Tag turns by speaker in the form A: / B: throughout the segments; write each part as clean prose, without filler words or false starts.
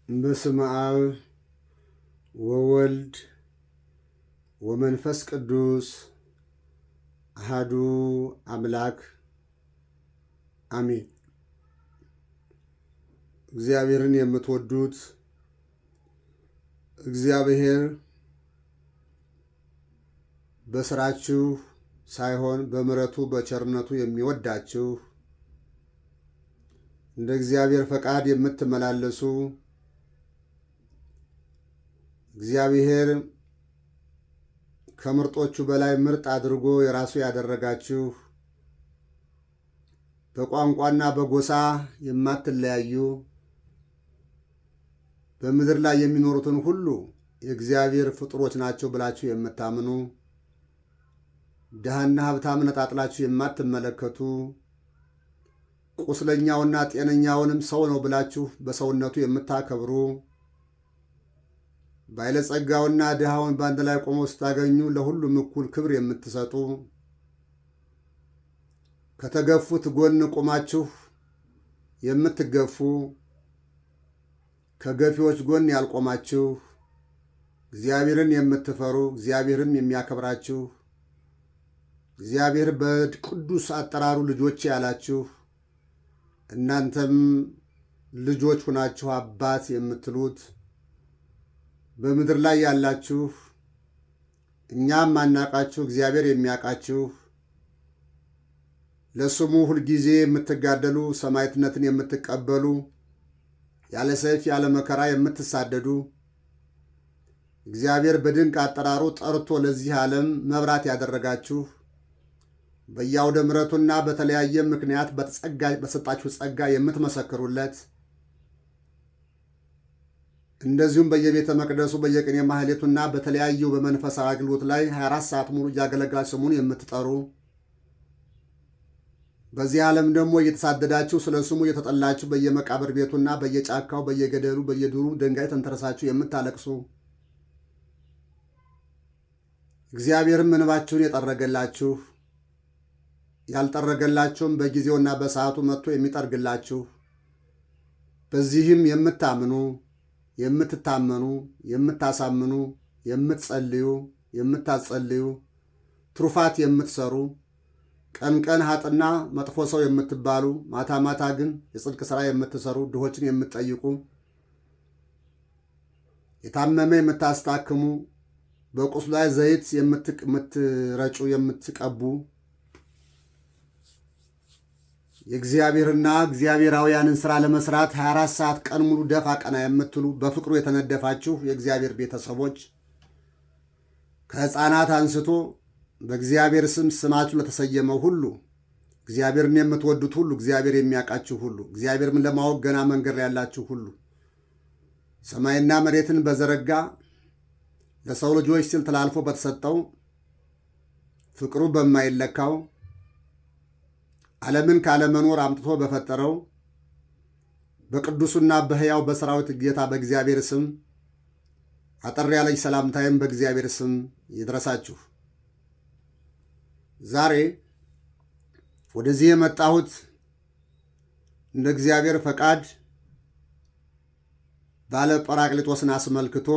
A: በስመ አብ ወወልድ ወመንፈስ ቅዱስ አሐዱ አምላክ አሜን። እግዚአብሔርን የምትወዱት እግዚአብሔር በስራችሁ ሳይሆን በምሕረቱ በቸርነቱ የሚወዳችሁ እንደ እግዚአብሔር ፈቃድ የምትመላለሱ እግዚአብሔር ከምርጦቹ በላይ ምርጥ አድርጎ የራሱ ያደረጋችሁ በቋንቋና በጎሳ የማትለያዩ በምድር ላይ የሚኖሩትን ሁሉ የእግዚአብሔር ፍጡሮች ናቸው ብላችሁ የምታምኑ ድሃና ሀብታም ነጣጥላችሁ የማትመለከቱ ቁስለኛውና ጤነኛውንም ሰው ነው ብላችሁ በሰውነቱ የምታከብሩ ባለጸጋውና ድሃውን በአንድ ላይ ቆመው ስታገኙ ለሁሉም እኩል ክብር የምትሰጡ ከተገፉት ጎን ቆማችሁ የምትገፉ ከገፊዎች ጎን ያልቆማችሁ እግዚአብሔርን የምትፈሩ እግዚአብሔርም የሚያከብራችሁ እግዚአብሔር በቅዱስ አጠራሩ ልጆች ያላችሁ እናንተም ልጆች ሁናችሁ አባት የምትሉት በምድር ላይ ያላችሁ እኛም ማናቃችሁ እግዚአብሔር የሚያውቃችሁ ለስሙ ሁልጊዜ የምትጋደሉ ሰማዕትነትን የምትቀበሉ ያለ ሰይፍ ያለ መከራ የምትሳደዱ እግዚአብሔር በድንቅ አጠራሩ ጠርቶ ለዚህ ዓለም መብራት ያደረጋችሁ በየአውደ ምሕረቱና በተለያየ ምክንያት በሰጣችሁ ጸጋ የምትመሰክሩለት እንደዚሁም በየቤተ መቅደሱ በየቅኔ ማህሌቱና በተለያዩ በመንፈሳዊ አገልግሎት ላይ 24 ሰዓት ሙሉ እያገለገላችሁ ስሙን የምትጠሩ በዚህ ዓለም ደግሞ እየተሳደዳችሁ ስለ ስሙ እየተጠላችሁ በየመቃብር ቤቱና በየጫካው በየገደሉ በየዱሩ ድንጋይ ተንተረሳችሁ የምታለቅሱ እግዚአብሔርም እንባችሁን የጠረገላችሁ ያልጠረገላችሁም በጊዜውና በሰዓቱ መጥቶ የሚጠርግላችሁ በዚህም የምታምኑ የምትታመኑ የምታሳምኑ የምትጸልዩ የምታጸልዩ ትሩፋት የምትሰሩ ቀን ቀን ሀጥና መጥፎ ሰው የምትባሉ ማታ ማታ ግን የጽድቅ ሥራ የምትሰሩ ድሆችን የምትጠይቁ የታመመ የምታስታክሙ በቁስሉ ላይ ዘይት የምትረጩ የምትቀቡ የእግዚአብሔርና እግዚአብሔራውያንን ሥራ ለመስራት 24 ሰዓት ቀን ሙሉ ደፋ ቀና የምትሉ በፍቅሩ የተነደፋችሁ የእግዚአብሔር ቤተሰቦች ከሕፃናት አንስቶ በእግዚአብሔር ስም ስማችሁ ለተሰየመው ሁሉ እግዚአብሔርን የምትወዱት ሁሉ እግዚአብሔር የሚያውቃችሁ ሁሉ እግዚአብሔርን ለማወቅ ገና መንገድ ላይ ያላችሁ ሁሉ ሰማይና መሬትን በዘረጋ ለሰው ልጆች ሲል ተላልፎ በተሰጠው ፍቅሩ በማይለካው ዓለምን ካለመኖር አምጥቶ በፈጠረው በቅዱሱና በሕያው በሰራዊት ጌታ በእግዚአብሔር ስም አጠር ያለች ሰላምታይም በእግዚአብሔር ስም ይድረሳችሁ። ዛሬ ወደዚህ የመጣሁት እንደ እግዚአብሔር ፈቃድ ባለ ጰራቅሊጦስን አስመልክቶ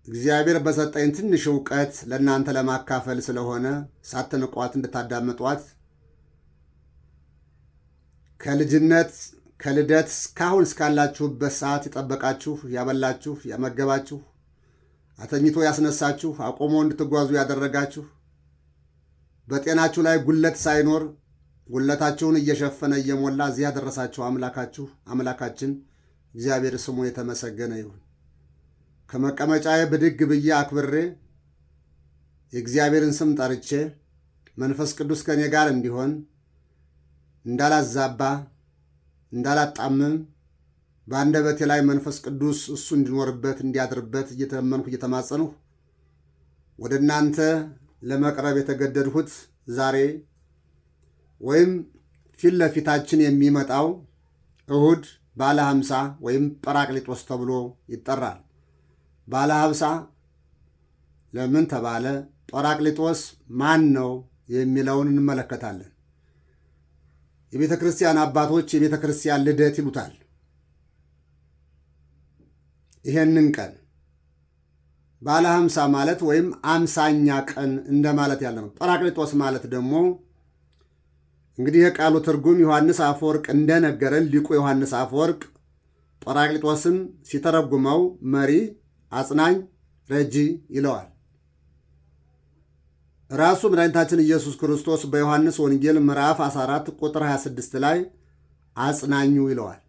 A: እግዚአብሔር በሰጠኝ ትንሽ እውቀት ለእናንተ ለማካፈል ስለሆነ ሳትንቋት እንድታዳምጧት ከልጅነት ከልደት እስካሁን እስካላችሁበት ሰዓት የጠበቃችሁ ያበላችሁ ያመገባችሁ አተኝቶ ያስነሳችሁ አቆሞ እንድትጓዙ ያደረጋችሁ በጤናችሁ ላይ ጉለት ሳይኖር ጉለታችሁን እየሸፈነ እየሞላ እዚህ ያደረሳችሁ አምላካችን እግዚአብሔር ስሙ የተመሰገነ ይሁን። ከመቀመጫዬ ብድግ ብዬ አክብሬ የእግዚአብሔርን ስም ጠርቼ መንፈስ ቅዱስ ከእኔ ጋር እንዲሆን እንዳላዛባ እንዳላጣምም በአንደበቴ ላይ መንፈስ ቅዱስ እሱ እንዲኖርበት እንዲያድርበት እየተመንኩ እየተማጸንሁ ወደ እናንተ ለመቅረብ የተገደድሁት ዛሬ ወይም ፊት ለፊታችን የሚመጣው እሁድ ባለ 50 ወይም ጰራቅሊጦስ ተብሎ ይጠራል። ባለ 50 ለምን ተባለ? ጰራቅሊጦስ ማን ነው የሚለውን እንመለከታለን። የቤተ ክርስቲያን አባቶች የቤተ ክርስቲያን ልደት ይሉታል። ይሄንን ቀን ባለ 50 ማለት ወይም 50ኛ ቀን እንደማለት ያለ ነው። ጰራቅሊጦስ ማለት ደግሞ እንግዲህ የቃሉ ትርጉም ዮሐንስ አፈወርቅ እንደነገረን ሊቁ ዮሐንስ አፈወርቅ ጰራቅሊጦስን ሲተረጉመው መሪ፣ አጽናኝ፣ ረጂ ይለዋል። ራሱ መድኃኒታችን ኢየሱስ ክርስቶስ በዮሐንስ ወንጌል ምዕራፍ 14 ቁጥር 26 ላይ አጽናኙ ይለዋል።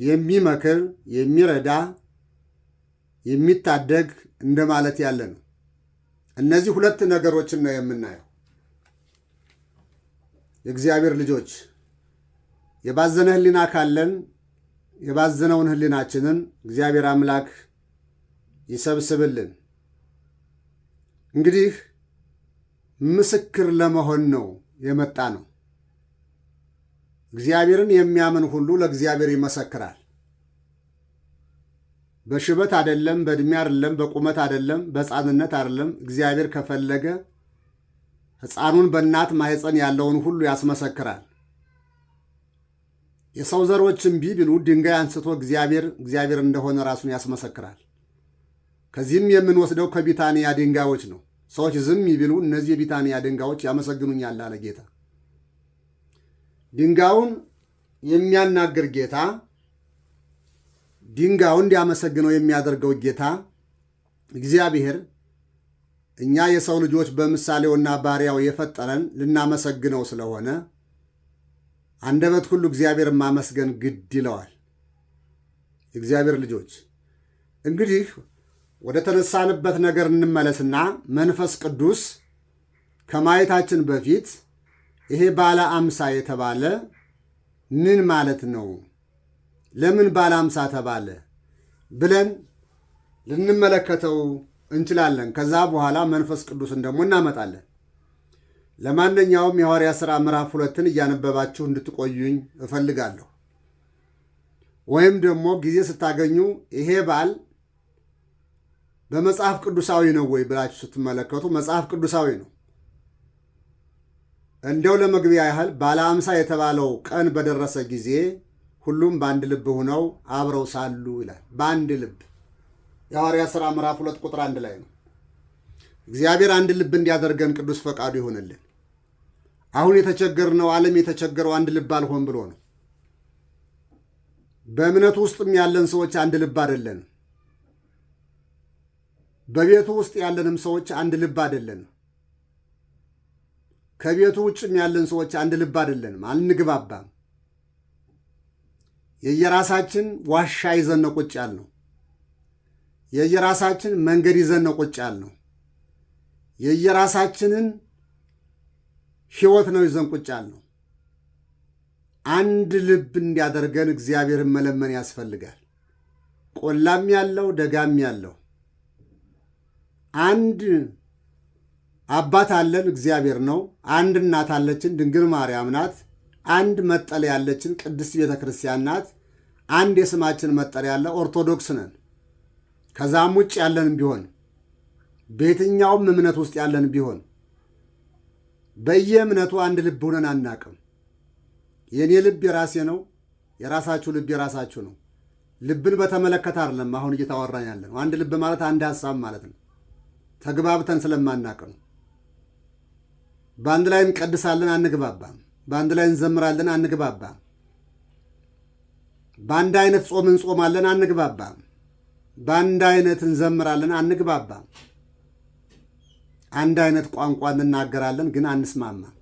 A: የሚመክር፣ የሚረዳ፣ የሚታደግ እንደማለት ያለ ነው። እነዚህ ሁለት ነገሮችን ነው የምናየው። የእግዚአብሔር ልጆች የባዘነ ሕሊና ካለን የባዘነውን ሕሊናችንን እግዚአብሔር አምላክ ይሰብስብልን። እንግዲህ ምስክር ለመሆን ነው የመጣ ነው። እግዚአብሔርን የሚያምን ሁሉ ለእግዚአብሔር ይመሰክራል። በሽበት አይደለም፣ በዕድሜ አይደለም፣ በቁመት አይደለም፣ በሕፃንነት አይደለም። እግዚአብሔር ከፈለገ ሕፃኑን በእናት ማኅፀን ያለውን ሁሉ ያስመሰክራል። የሰው ዘሮች እምቢ ቢሉ ድንጋይ አንስቶ እግዚአብሔር እንደሆነ ራሱን ያስመሰክራል። ከዚህም የምንወስደው ከቢታንያ ድንጋዮች ነው። ሰዎች ዝም ቢሉ እነዚህ የቢታንያ ድንጋዮች ያመሰግኑኛል አለ ጌታ። ድንጋዩን የሚያናግር ጌታ፣ ድንጋዩን እንዲያመሰግነው የሚያደርገው ጌታ እግዚአብሔር እኛ የሰው ልጆች በምሳሌውና ባሪያው የፈጠረን ልናመሰግነው ስለሆነ አንደበት ሁሉ እግዚአብሔርን ማመስገን ግድ ይለዋል። እግዚአብሔር ልጆች እንግዲህ ወደ ተነሳንበት ነገር እንመለስና መንፈስ ቅዱስ ከማየታችን በፊት ይሄ ባለ 50 የተባለ ምን ማለት ነው? ለምን ባለ 50 ተባለ ብለን ልንመለከተው እንችላለን። ከዛ በኋላ መንፈስ ቅዱስን ደግሞ እናመጣለን። ለማንኛውም የሐዋርያት ሥራ ምዕራፍ 2ን እያነበባችሁ እንድትቆዩኝ እፈልጋለሁ። ወይም ደግሞ ጊዜ ስታገኙ ይሄ በዓል በመጽሐፍ ቅዱሳዊ ነው ወይ ብላችሁ ስትመለከቱ መጽሐፍ ቅዱሳዊ ነው። እንደው ለመግቢያ ያህል ባለ 50 የተባለው ቀን በደረሰ ጊዜ ሁሉም በአንድ ልብ ሆነው አብረው ሳሉ ይላል። በአንድ ልብ የሐዋርያት ሥራ ምዕራፍ 2 ቁጥር 1 ላይ ነው። እግዚአብሔር አንድ ልብ እንዲያደርገን ቅዱስ ፈቃዱ ይሆንልን። አሁን የተቸገርነው ዓለም የተቸገረው አንድ ልብ አልሆን ብሎ ነው። በእምነቱ ውስጥም ያለን ሰዎች አንድ ልብ አይደለንም። በቤቱ ውስጥ ያለንም ሰዎች አንድ ልብ አይደለንም። ከቤቱ ውጭም ያለን ሰዎች አንድ ልብ አይደለንም። አንግባባም። የየራሳችን ዋሻ ይዘን ነው ቁጭ ያልነው። የየራሳችን መንገድ ይዘን ነው ቁጭ ያልነው። የየራሳችንን ሕይወት ነው ይዘን ቁጭ ያልነው። አንድ ልብ እንዲያደርገን እግዚአብሔርን መለመን ያስፈልጋል። ቆላም ያለው ደጋም ያለው አንድ አባት አለን፣ እግዚአብሔር ነው። አንድ እናት አለችን፣ ድንግል ማርያም ናት። አንድ መጠለያ ያለችን ቅድስት ቤተ ክርስቲያን ናት። አንድ የስማችን መጠለያ ያለ ኦርቶዶክስ ነን። ከዛም ውጭ ያለንም ቢሆን በየትኛውም እምነት ውስጥ ያለን ቢሆን በየእምነቱ አንድ ልብ ሆነን አናቅም። የእኔ ልብ የራሴ ነው፣ የራሳችሁ ልብ የራሳችሁ ነው። ልብን በተመለከተ አይደለም አሁን እየታወራን ያለ ነው። አንድ ልብ ማለት አንድ ሀሳብ ማለት ነው። ተግባብተን ስለማናቅ ነው። በአንድ ላይ እንቀድሳለን፣ አንግባባም። በአንድ ላይ እንዘምራለን፣ አንግባባም። በአንድ አይነት ጾም እንጾማለን፣ አንግባባም። በአንድ አይነት እንዘምራለን፣ አንግባባም። አንድ አይነት ቋንቋ እንናገራለን፣ ግን አንስማማም።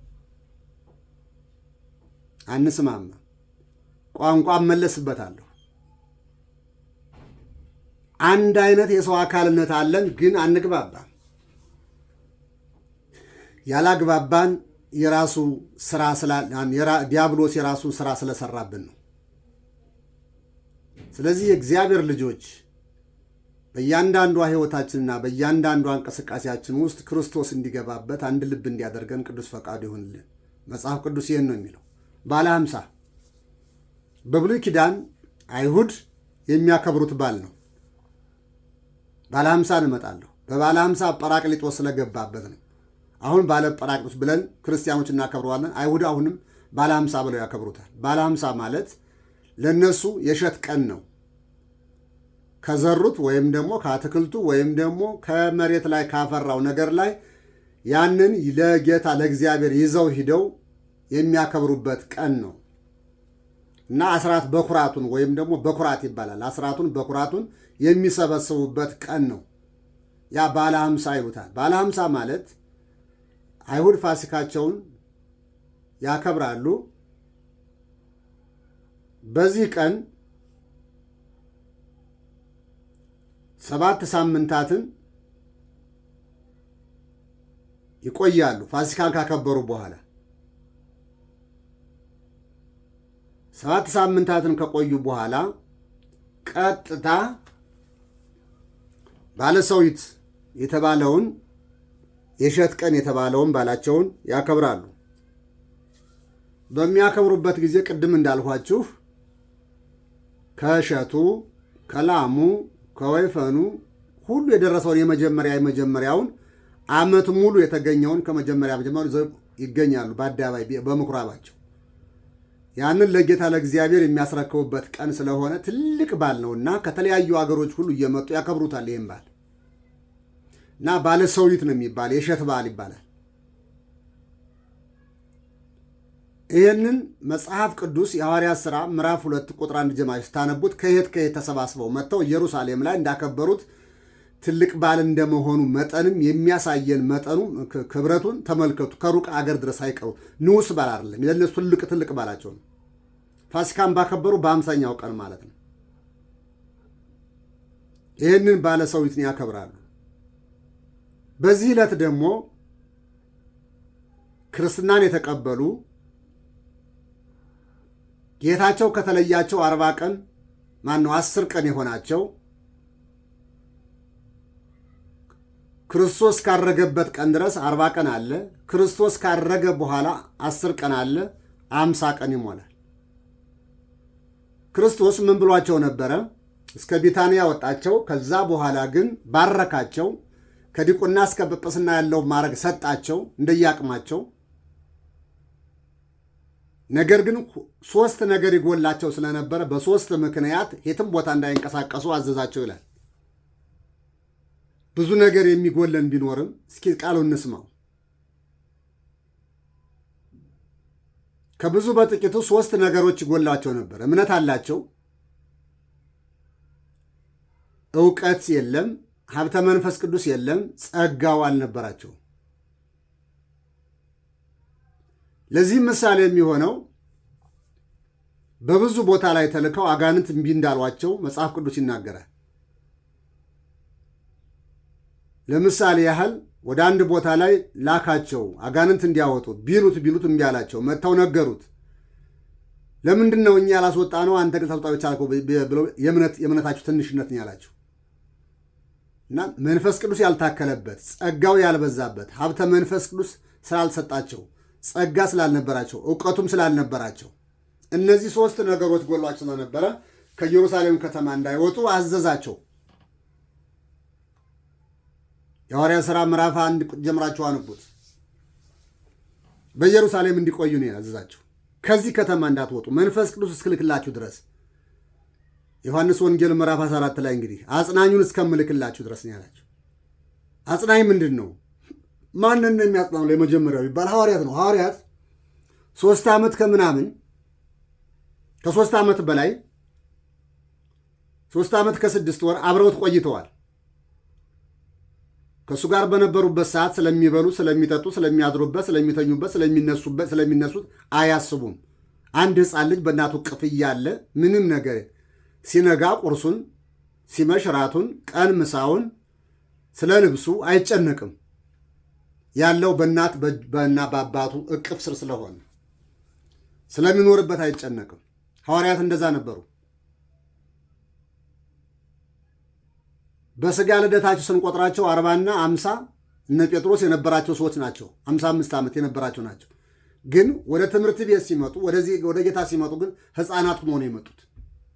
A: ቋንቋ እመለስበታለሁ። አንድ አይነት የሰው አካልነት አለን፣ ግን አንግባባም። ያላግባባን የራሱ ስራ ዲያብሎስ የራሱን ስራ ስለሰራብን ነው። ስለዚህ የእግዚአብሔር ልጆች በእያንዳንዷ ሕይወታችንና በእያንዳንዷ እንቅስቃሴያችን ውስጥ ክርስቶስ እንዲገባበት አንድ ልብ እንዲያደርገን ቅዱስ ፈቃዱ ይሆንልን። መጽሐፍ ቅዱስ ይህን ነው የሚለው። ባለ 50 በብሉይ ኪዳን አይሁድ የሚያከብሩት በዓል ነው። ባለ 50 እንመጣለሁ። በባለ 50 ጰራቅሊጦስ ስለገባበት ነው። አሁን ባለ ጰራቅሊጦስ ብለን ክርስቲያኖች እናከብረዋለን። አይሁድ አሁንም ባለ 50 ብለው ያከብሩታል። ባለ 50 ማለት ለእነሱ የእሸት ቀን ነው። ከዘሩት ወይም ደግሞ ከአትክልቱ ወይም ደግሞ ከመሬት ላይ ካፈራው ነገር ላይ ያንን ለጌታ ለእግዚአብሔር ይዘው ሂደው የሚያከብሩበት ቀን ነው እና አስራት በኩራቱን ወይም ደግሞ በኩራት ይባላል። አስራቱን በኩራቱን የሚሰበስቡበት ቀን ነው። ያ ባለ ሀምሳ ይሉታል። ባለ ሀምሳ ማለት አይሁድ ፋሲካቸውን ያከብራሉ። በዚህ ቀን 7 ሳምንታትን ይቆያሉ። ፋሲካን ካከበሩ በኋላ 7 ሳምንታትን ከቆዩ በኋላ ቀጥታ ባለሰዊት የተባለውን የእሸት ቀን የተባለውን ባላቸውን ያከብራሉ። በሚያከብሩበት ጊዜ ቅድም እንዳልኋችሁ ከእሸቱ፣ ከላሙ፣ ከወይፈኑ ሁሉ የደረሰውን የመጀመሪያውን ዓመት ሙሉ የተገኘውን ከመጀመሪያ ይዘው ይገኛሉ በአደባባይ በምኩራባቸው። ያንን ለጌታ ለእግዚአብሔር የሚያስረክቡበት ቀን ስለሆነ ትልቅ በዓል ነውና ከተለያዩ አገሮች ሁሉ እየመጡ ያከብሩታል። ይህም በዓል እና ባለ ሰዊት ነው የሚባል የእሸት በዓል ይባላል። ይህንን መጽሐፍ ቅዱስ የሐዋርያት ሥራ ምዕራፍ 2 ቁጥር 1 ጀምራችሁ ስታነቡት ከየት ተሰባስበው መጥተው ኢየሩሳሌም ላይ እንዳከበሩት ትልቅ በዓል እንደመሆኑ መጠንም የሚያሳየን መጠኑ ክብረቱን ተመልከቱ። ከሩቅ አገር ድረስ አይቀሩ ንዑስ በዓል አይደለም። የእነሱ ትልቅ በዓላቸው ነው። ፋሲካን ባከበሩ በ50ኛው ቀን ማለት ነው። ይህንን ባለ ሰዊትን ያከብራሉ። በዚህ ዕለት ደግሞ ክርስትናን የተቀበሉ ጌታቸው ከተለያቸው 40 ቀን 10 ቀን የሆናቸው ክርስቶስ ካረገበት ቀን ድረስ 40 ቀን አለ። ክርስቶስ ካረገ በኋላ 10 ቀን አለ። 50 ቀን ይሞላል። ክርስቶስ ምን ብሏቸው ነበረ? እስከ ቢታንያ ወጣቸው። ከዛ በኋላ ግን ባረካቸው። ከዲቁና እስከ ጵጵስና ያለው ማዕረግ ሰጣቸው እንደየአቅማቸው። ነገር ግን 3 ነገር ይጎላቸው ስለነበረ በ3 ምክንያት የትም ቦታ እንዳይንቀሳቀሱ አዘዛቸው ይላል። ብዙ ነገር የሚጎለን ቢኖርም እስኪ ቃሉ እንስማው። ከብዙ በጥቂቱ 3 ነገሮች ይጎላቸው ነበር። እምነት አላቸው፣ ዕውቀት የለም፣ ሀብተ መንፈስ ቅዱስ የለም፣ ጸጋው አልነበራቸው። ለዚህ ምሳሌ የሚሆነው በብዙ ቦታ ላይ ተልከው አጋንንት እምቢ እንዳሏቸው መጽሐፍ ቅዱስ ይናገራል። ለምሳሌ ያህል ወደ አንድ ቦታ ላይ ላካቸው አጋንንት እንዲያወጡ ቢሉት እምቢ አላቸው። መጥተው ነገሩት። ለምንድን ነው እኛ ያላስወጣ ነው አንተ ግን ታስወጣ ብቻ አልከው ብለው የእምነታችሁ ትንሽነት ነው ያላቸው። እና መንፈስ ቅዱስ ያልታከለበት ጸጋው ያልበዛበት ሀብተ መንፈስ ቅዱስ ስላልሰጣቸው ጸጋ ስላልነበራቸው ዕውቀቱም ስላልነበራቸው እነዚህ 3 ነገሮች ጎሏቸው ስለነበረ ከኢየሩሳሌም ከተማ እንዳይወጡ አዘዛቸው። የሐዋርያት ሥራ ምዕራፍ 1 ጀምራችሁ አንቡት። በኢየሩሳሌም እንዲቆዩ ነው ያዘዛቸው። ከዚህ ከተማ እንዳትወጡ መንፈስ ቅዱስ እስክልክላችሁ ድረስ። ዮሐንስ ወንጌል ምዕራፍ 14 ላይ እንግዲህ አጽናኙን እስከምልክላችሁ ድረስ ነው ያላቸው። አጽናኝ ምንድን ነው? ማንን ነው የሚያጽናው? ለመጀመሪያው ይባል ሐዋርያት ነው። ሐዋርያት 3 ዓመት ከምናምን ከ3 ዓመት በላይ 3 ዓመት ከ6 ወር አብረውት ቆይተዋል። ከእሱ ጋር በነበሩበት ሰዓት ስለሚበሉ፣ ስለሚጠጡ፣ ስለሚያድሩበት፣ ስለሚተኙበት፣ ስለሚነሱት አያስቡም። አንድ ሕፃን ልጅ በእናቱ ቅፍ እያለ ምንም ነገር ሲነጋ ቁርሱን፣ ሲመሽ ራቱን፣ ቀን ምሳውን፣ ስለ ልብሱ አይጨነቅም። ያለው በእና በአባቱ እቅፍ ስር ስለሆነ ስለሚኖርበት አይጨነቅም። ሐዋርያት እንደዛ ነበሩ። በሥጋ ልደታቸው ስንቆጥራቸው 40ና 50 እነ ጴጥሮስ የነበራቸው ሰዎች ናቸው። 55 ዓመት የነበራቸው ናቸው። ግን ወደ ትምህርት ቤት ሲመጡ ወደ ጌታ ሲመጡ ግን ሕፃናት ሆነው ነው የመጡት።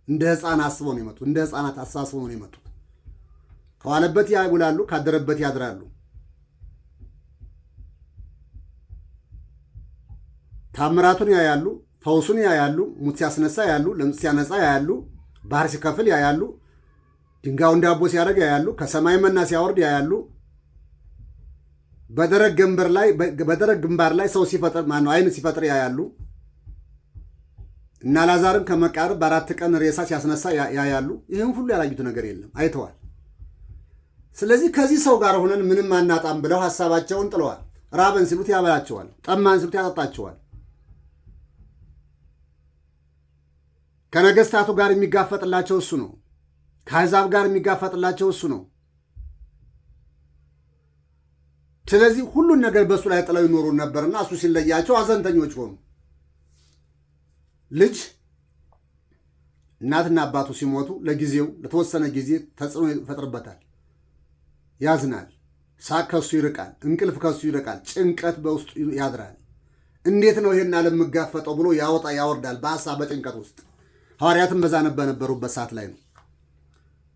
A: እንደ ሕፃን አስበው ነው የመጡት። እንደ ሕፃናት አሳስበው ነው የመጡት። ከዋለበት ያውላሉ፣ ካደረበት ያድራሉ። ታምራቱን ያያሉ፣ ፈውሱን ያያሉ፣ ሙት ሲያስነሳ ያያሉ፣ ለምጽ ሲያነጻ ያያሉ፣ ባህር ሲከፍል ያያሉ፣ ድንጋዩን ዳቦ ሲያደርግ ያያሉ። ከሰማይ መና ሲያወርድ ያያሉ። በደረቅ ግንባር ላይ ሰው ሲፈጥር አይን ሲፈጥር ያያሉ። እና አልዓዛርን ከመቃብር በ4 ቀን ሬሳ ሲያስነሳ ያያሉ። ይህም ሁሉ ያላዩት ነገር የለም፣ አይተዋል። ስለዚህ ከዚህ ሰው ጋር ሆነን ምንም አናጣም ብለው ሀሳባቸውን ጥለዋል። ራበን ሲሉት ያበላቸዋል፣ ጠማን ሲሉት ያጠጣቸዋል። ከነገስታቱ ጋር የሚጋፈጥላቸው እሱ ነው። ከአሕዛብ ጋር የሚጋፈጥላቸው እሱ ነው። ስለዚህ ሁሉን ነገር በእሱ ላይ ጥለው ይኖሩ ነበርና እሱ ሲለያቸው ሐዘንተኞች ሆኑ። ልጅ እናትና አባቱ ሲሞቱ ለጊዜው ለተወሰነ ጊዜ ተጽዕኖ ይፈጥርበታል፣ ያዝናል። ሳቅ ከሱ ይርቃል፣ እንቅልፍ ከሱ ይርቃል፣ ጭንቀት በውስጡ ያድራል። እንዴት ነው ይሄን ዓለም የምጋፈጠው ብሎ ያወጣ ያወርዳል በሐሳብ በጭንቀት ውስጥ። ሐዋርያትም በዛ በነበሩበት ሰዓት ላይ ነው።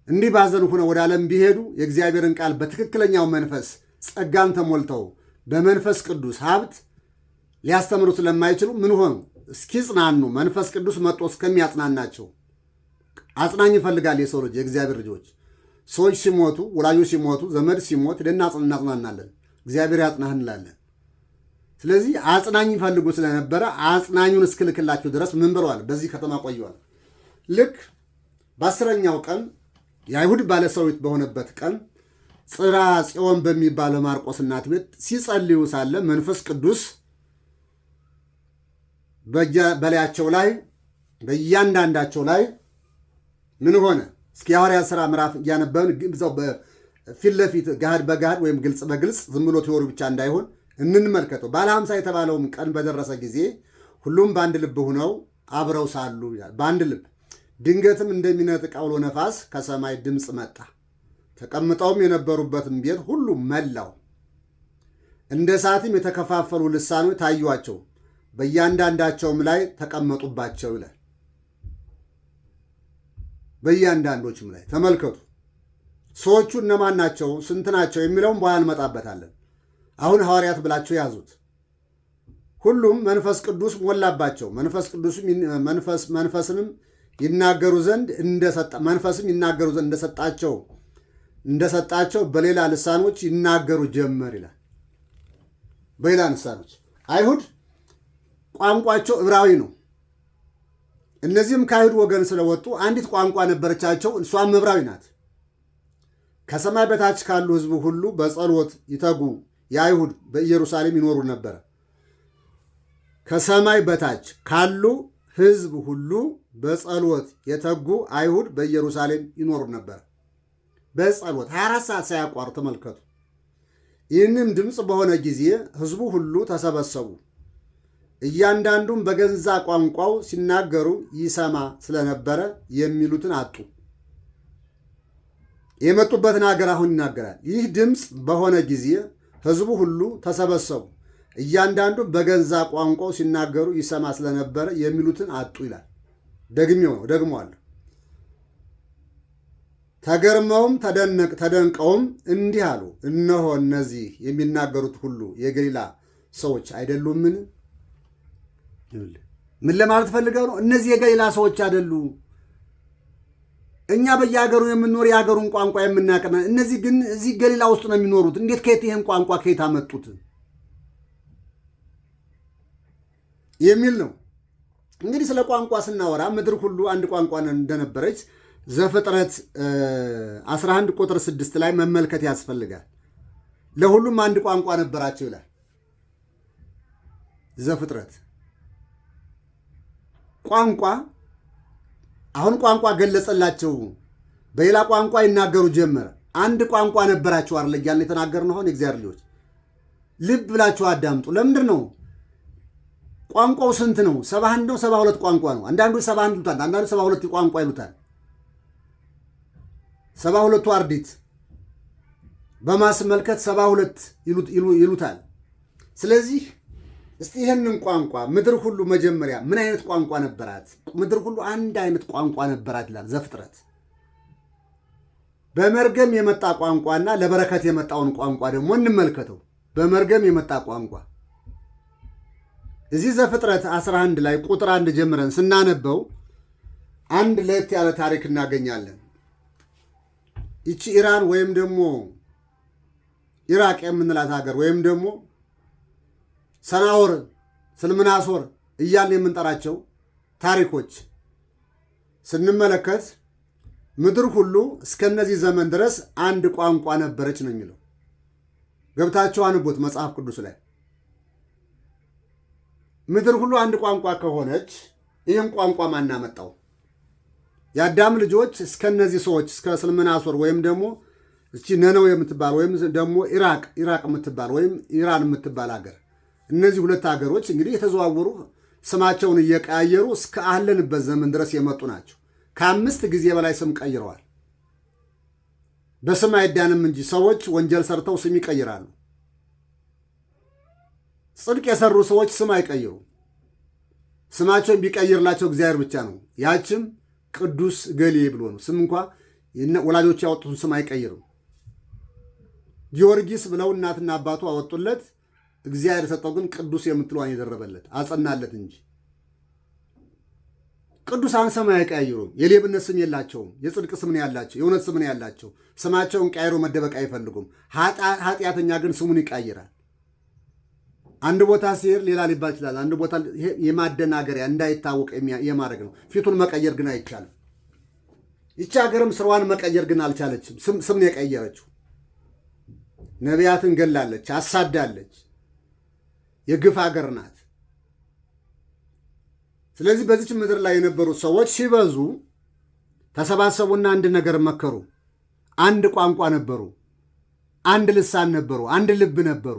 A: እንዲህ ባዘኑ ሆነው ወደ ዓለም ቢሄዱ የእግዚአብሔርን ቃል በትክክለኛው መንፈስ ጸጋን ተሞልተው በመንፈስ ቅዱስ ሀብት ሊያስተምሩ ስለማይችሉ ምን ሆኑ? እስኪጽናኑ መንፈስ ቅዱስ መጥቶ እስከሚያጽናናቸው። አጽናኝ ይፈልጋል የሰው ልጅ፣ የእግዚአብሔር ልጆች። ሰዎች ሲሞቱ፣ ወላጆች ሲሞቱ፣ ዘመድ ሲሞት እናጽናናለን። እግዚአብሔር ያጽናህ እንላለን። ስለዚህ አጽናኝ ይፈልጉ ስለነበረ አጽናኙን እስክልክላቸው ድረስ ምን ብለዋል? በዚህ ከተማ ቆየዋል። ልክ በ10ኛው ቀን የአይሁድ ባለሰዊት በሆነበት ቀን ጽርሐ ጽዮን በሚባለው ማርቆስ እናት ቤት ሲጸልዩ ሳለ መንፈስ ቅዱስ በላያቸው ላይ በእያንዳንዳቸው ላይ ምን ሆነ? እስኪ የሐዋርያት ሥራ ምዕራፍ እያነበብን ግብዛው በፊት ለፊት ጋድ በጋድ ወይም ግልጽ በግልጽ ዝም ብሎ ቲዎሪ ብቻ እንዳይሆን እንመልከተው። ባለ 50 የተባለውም ቀን በደረሰ ጊዜ ሁሉም በአንድ ልብ ሆነው አብረው ሳሉ ይላል። በአንድ ልብ ድንገትም እንደሚነጥቅ አውሎ ነፋስ ከሰማይ ድምፅ መጣ፣ ተቀምጠውም የነበሩበትን ቤት ሁሉ መላው። እንደ እሳትም የተከፋፈሉ ልሳኖች ታዩአቸው፣ በእያንዳንዳቸውም ላይ ተቀመጡባቸው ይላል። በእያንዳንዶችም ላይ ተመልከቱ። ሰዎቹ እነማን ናቸው? ስንት ናቸው? የሚለውም በኋላ እንመጣበታለን። አሁን ሐዋርያት ብላቸው ያዙት። ሁሉም መንፈስ ቅዱስ ሞላባቸው። መንፈስንም ይናገሩ ዘንድ እንደሰጣቸው በሌላ ልሳኖች ይናገሩ ጀመር ይላል። በሌላ ልሳኖች አይሁድ ቋንቋቸው ዕብራዊ ነው። እነዚህም ከአይሁድ ወገን ስለወጡ አንዲት ቋንቋ ነበረቻቸው፣ እሷም ዕብራዊ ናት። ከሰማይ በታች ካሉ ሕዝብ ሁሉ በጸሎት ይተጉ የአይሁድ በኢየሩሳሌም ይኖሩ ነበረ። ከሰማይ በታች ካሉ ሕዝብ ሁሉ በጸሎት የተጉ አይሁድ በኢየሩሳሌም ይኖሩ ነበር። በጸሎት 24 ሰዓት ሳያቋሩ ተመልከቱ። ይህንም ድምፅ በሆነ ጊዜ ሕዝቡ ሁሉ ተሰበሰቡ። እያንዳንዱም በገዛ ቋንቋው ሲናገሩ ይሰማ ስለነበረ የሚሉትን አጡ። የመጡበትን ሀገር አሁን ይናገራል። ይህ ድምፅ በሆነ ጊዜ ሕዝቡ ሁሉ ተሰበሰቡ። እያንዳንዱ በገዛ ቋንቋው ሲናገሩ ይሰማ ስለነበረ የሚሉትን አጡ ይላል። ደግሜዋለሁ። ተገርመውም ተደንቀውም እንዲህ አሉ፣ እነሆ እነዚህ የሚናገሩት ሁሉ የገሊላ ሰዎች አይደሉምን? ምን ለማለት ፈልገው ነው? እነዚህ የገሊላ ሰዎች አይደሉ? እኛ በየሀገሩ የምንኖር የሀገሩን ቋንቋ የምናቀና፣ እነዚህ ግን እዚህ ገሊላ ውስጥ ነው የሚኖሩት። እንዴት ከየት ይህን ቋንቋ ከየት አመጡት? የሚል ነው። እንግዲህ ስለ ቋንቋ ስናወራ ምድር ሁሉ አንድ ቋንቋ እንደነበረች ዘፍጥረት 11 ቁጥር 6 ላይ መመልከት ያስፈልጋል። ለሁሉም አንድ ቋንቋ ነበራቸው ይላል ዘፍጥረት። ቋንቋ አሁን ቋንቋ ገለጸላቸው፣ በሌላ ቋንቋ ይናገሩ ጀመረ። አንድ ቋንቋ ነበራቸው አይደል እያልን የተናገርነው። አሁን የእግዚአብሔር ልጆች ልብ ብላችሁ አዳምጡ። ለምንድን ነው ቋንቋው ስንት ነው? 71 ነው? 72 ቋንቋ ነው? አንዳንዱ 71 ይሉታል፣ አንዳንዱ 72 ቋንቋ ይሉታል። 72ቱ አርዲት በማስመልከት 72 ይሉታል። ስለዚህ እስቲ ይህንን ቋንቋ ምድር ሁሉ መጀመሪያ ምን አይነት ቋንቋ ነበራት? ምድር ሁሉ አንድ አይነት ቋንቋ ነበራት ይላል ዘፍጥረት። በመርገም የመጣ ቋንቋና ለበረከት የመጣውን ቋንቋ ደግሞ እንመልከተው። በመርገም የመጣ ቋንቋ እዚህ ዘፍጥረት 11 ላይ ቁጥር 1 ጀምረን ስናነበው አንድ ለየት ያለ ታሪክ እናገኛለን። ይቺ ኢራን ወይም ደግሞ ኢራቅ የምንላት ሀገር ወይም ደግሞ ሰናዖር፣ ስልምናሶር እያልን የምንጠራቸው ታሪኮች ስንመለከት ምድር ሁሉ እስከነዚህ ዘመን ድረስ አንድ ቋንቋ ነበረች ነው የሚለው። ገብታችሁ አንቡት መጽሐፍ ቅዱስ ላይ። ምድር ሁሉ አንድ ቋንቋ ከሆነች ይህም ቋንቋ ማናመጣው? የአዳም ልጆች እስከነዚህ ሰዎች እስከ ስልምናሶር ወይም ደግሞ እቺ ነነው የምትባል ወይም ደግሞ ኢራቅ የምትባል ወይም ኢራን የምትባል ሀገር፣ እነዚህ ሁለት ሀገሮች እንግዲህ የተዘዋወሩ ስማቸውን እየቀያየሩ እስከ አለንበት ዘመን ድረስ የመጡ ናቸው። ከ5 ጊዜ በላይ ስም ቀይረዋል። በስም አይዳንም እንጂ ሰዎች ወንጀል ሰርተው ስም ይቀይራሉ። ጽድቅ የሰሩ ሰዎች ስም አይቀይሩ። ስማቸውን ቢቀይርላቸው እግዚአብሔር ብቻ ነው። ያችም ቅዱስ ገሌ ብሎ ነው። ስም እንኳ ወላጆች ያወጡትን ስም አይቀይርም። ጊዮርጊስ ብለው እናትና አባቱ አወጡለት። እግዚአብሔር የሰጠው ግን ቅዱስ የምትለዋን የደረበለት አጸናለት እንጂ። ቅዱሳን ስም አይቀያይሩም። የሌብነት ስም የላቸውም። የጽድቅ ስም ነው ያላቸው። የእውነት ስም ነው ያላቸው። ስማቸውን ቀይሮ መደበቅ አይፈልጉም። ኃጢአተኛ ግን ስሙን ይቀይራል። አንድ ቦታ ሲሄድ ሌላ ሊባል ይችላል። አንድ ቦታ የማደናገሪያ እንዳይታወቅ የማድረግ ነው። ፊቱን መቀየር ግን አይቻልም። ይቺ ሀገርም ስራዋን መቀየር ግን አልቻለችም። ስም ነው የቀየረችው። ነቢያትን ገላለች፣ አሳዳለች። የግፍ ሀገር ናት። ስለዚህ በዚች ምድር ላይ የነበሩት ሰዎች ሲበዙ ተሰባሰቡና አንድ ነገር መከሩ። አንድ ቋንቋ ነበሩ፣ አንድ ልሳን ነበሩ፣ አንድ ልብ ነበሩ።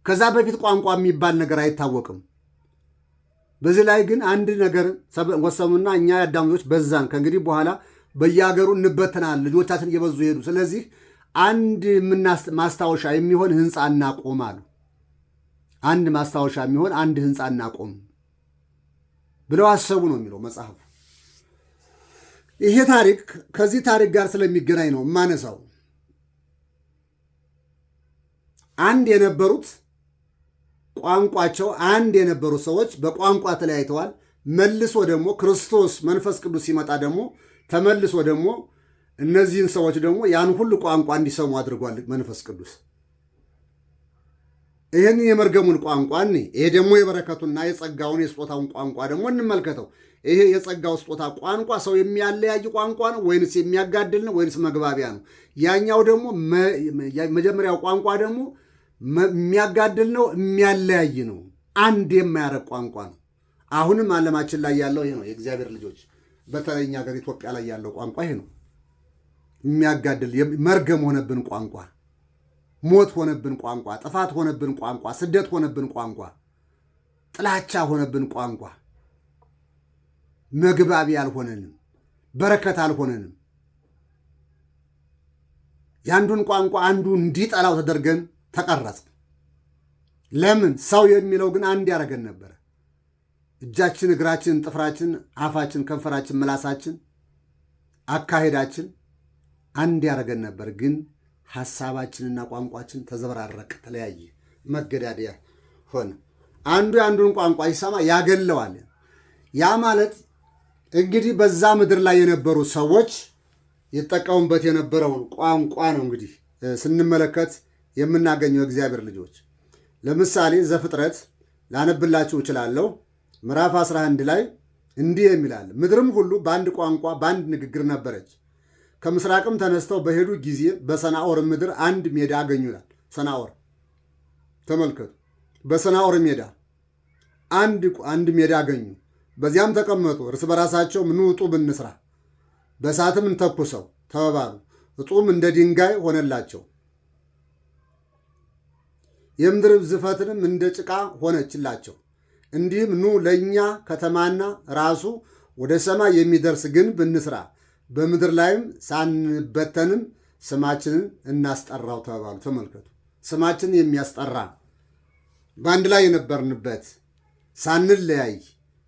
A: ከዛ በፊት ቋንቋ የሚባል ነገር አይታወቅም። በዚህ ላይ ግን አንድ ነገር ወሰኑና እኛ የአዳም ልጆች በዛን፣ ከእንግዲህ በኋላ በየሀገሩ እንበተናል፣ ልጆቻችን እየበዙ ሄዱ። ስለዚህ አንድ ማስታወሻ የሚሆን ህንፃ እናቆም አሉ። አንድ ማስታወሻ የሚሆን አንድ ህንፃ እናቆም ብለው አሰቡ ነው የሚለው መጽሐፉ። ይሄ ታሪክ ከዚህ ታሪክ ጋር ስለሚገናኝ ነው የማነሳው። አንድ የነበሩት ቋንቋቸው አንድ የነበሩት ሰዎች በቋንቋ ተለያይተዋል። መልሶ ደግሞ ክርስቶስ መንፈስ ቅዱስ ሲመጣ ደግሞ ተመልሶ ደግሞ እነዚህን ሰዎች ደግሞ ያን ሁሉ ቋንቋ እንዲሰሙ አድርጓል መንፈስ ቅዱስ። ይህን የመርገሙን ቋንቋ ይሄ ደግሞ የበረከቱና የጸጋውን የስጦታውን ቋንቋ ደግሞ እንመልከተው። ይሄ የጸጋው ስጦታ ቋንቋ ሰው የሚያለያይ ቋንቋ ነው ወይንስ የሚያጋድል ነው ወይንስ መግባቢያ ነው? ያኛው ደግሞ መጀመሪያው ቋንቋ ደግሞ የሚያጋድል ነው፣ የሚያለያይ ነው፣ አንድ የማያረግ ቋንቋ ነው። አሁንም ዓለማችን ላይ ያለው ይሄ ነው። የእግዚአብሔር ልጆች በተለይ እኛ ሀገር ኢትዮጵያ ላይ ያለው ቋንቋ ይሄ ነው። የሚያጋድል መርገም ሆነብን ቋንቋ፣ ሞት ሆነብን ቋንቋ፣ ጥፋት ሆነብን ቋንቋ፣ ስደት ሆነብን ቋንቋ፣ ጥላቻ ሆነብን ቋንቋ። መግባቢ አልሆነንም፣ በረከት አልሆነንም። የአንዱን ቋንቋ አንዱ እንዲጠላው ተደርገን ተቀረጽ። ለምን? ሰው የሚለው ግን አንድ ያደረገን ነበረ። እጃችን፣ እግራችን፣ ጥፍራችን፣ አፋችን፣ ከንፈራችን፣ ምላሳችን፣ አካሄዳችን አንድ ያደረገን ነበር። ግን ሐሳባችንና ቋንቋችን ተዘበራረቀ፣ ተለያየ፣ መገዳደያ ሆነ። አንዱ የአንዱን ቋንቋ ሲሰማ ያገለዋል። ያ ማለት እንግዲህ በዛ ምድር ላይ የነበሩ ሰዎች ይጠቀሙበት የነበረውን ቋንቋ ነው እንግዲህ ስንመለከት የምናገኘው እግዚአብሔር ልጆች። ለምሳሌ ዘፍጥረት ላነብላችሁ እችላለሁ። ምዕራፍ 11 ላይ እንዲህ የሚላል፣ ምድርም ሁሉ በአንድ ቋንቋ በአንድ ንግግር ነበረች። ከምስራቅም ተነስተው በሄዱ ጊዜ በሰናዖር ምድር አንድ ሜዳ አገኙ ይላል። ሰናዖር ተመልከቱ። በሰናዖር ሜዳ አንድ ሜዳ አገኙ። በዚያም ተቀመጡ። እርስ በራሳቸው ኑ ዕጡብ እንስራ፣ በእሳትም እንተኩሰው ተባባሉ። ዕጡብም እንደ ድንጋይ ሆነላቸው፣ የምድር ዝፈትንም እንደ ጭቃ ሆነችላቸው። እንዲህም ኑ ለእኛ ከተማና ራሱ ወደ ሰማይ የሚደርስ ግንብ እንስራ፣ በምድር ላይም ሳንበተንም ስማችንን እናስጠራው ተባባሉ። ተመልከቱ፣ ስማችንን የሚያስጠራ በአንድ ላይ የነበርንበት ሳንለያይ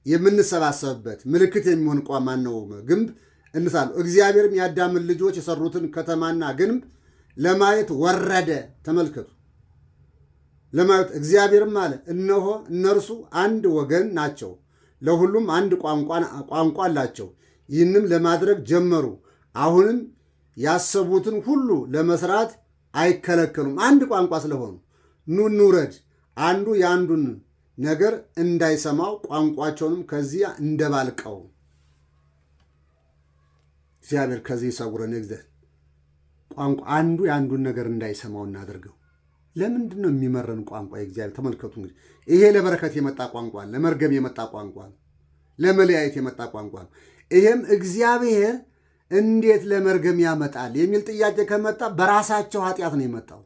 A: የምንሰባሰብበት ምልክት የሚሆን ማን ነው? ግንብ እንሳሉ። እግዚአብሔርም የአዳምን ልጆች የሰሩትን ከተማና ግንብ ለማየት ወረደ። ተመልከቱ፣ ለማየት እግዚአብሔርም አለ፣ እነሆ እነርሱ አንድ ወገን ናቸው፣ ለሁሉም አንድ ቋንቋ አላቸው። ይህንም ለማድረግ ጀመሩ። አሁንም ያሰቡትን ሁሉ ለመስራት አይከለከሉም። አንድ ቋንቋ ስለሆኑ ኑ እንውረድ፣ አንዱ የአንዱን ነገር እንዳይሰማው ቋንቋቸውንም ከዚያ እንደባልቀው። እግዚአብሔር ከዚህ ይሰውረን። ቋንቋ አንዱ የአንዱን ነገር እንዳይሰማው እናደርገው። ለምንድን ነው የሚመረን ቋንቋ? የእግዚአብሔር ተመልከቱ። እንግዲህ ይሄ ለበረከት የመጣ ቋንቋ ነው። ለመርገም የመጣ ቋንቋ ነው። ለመለያየት የመጣ ቋንቋ ነው። ይሄም እግዚአብሔር እንዴት ለመርገም ያመጣል የሚል ጥያቄ ከመጣ በራሳቸው ኃጢአት ነው የመጣው።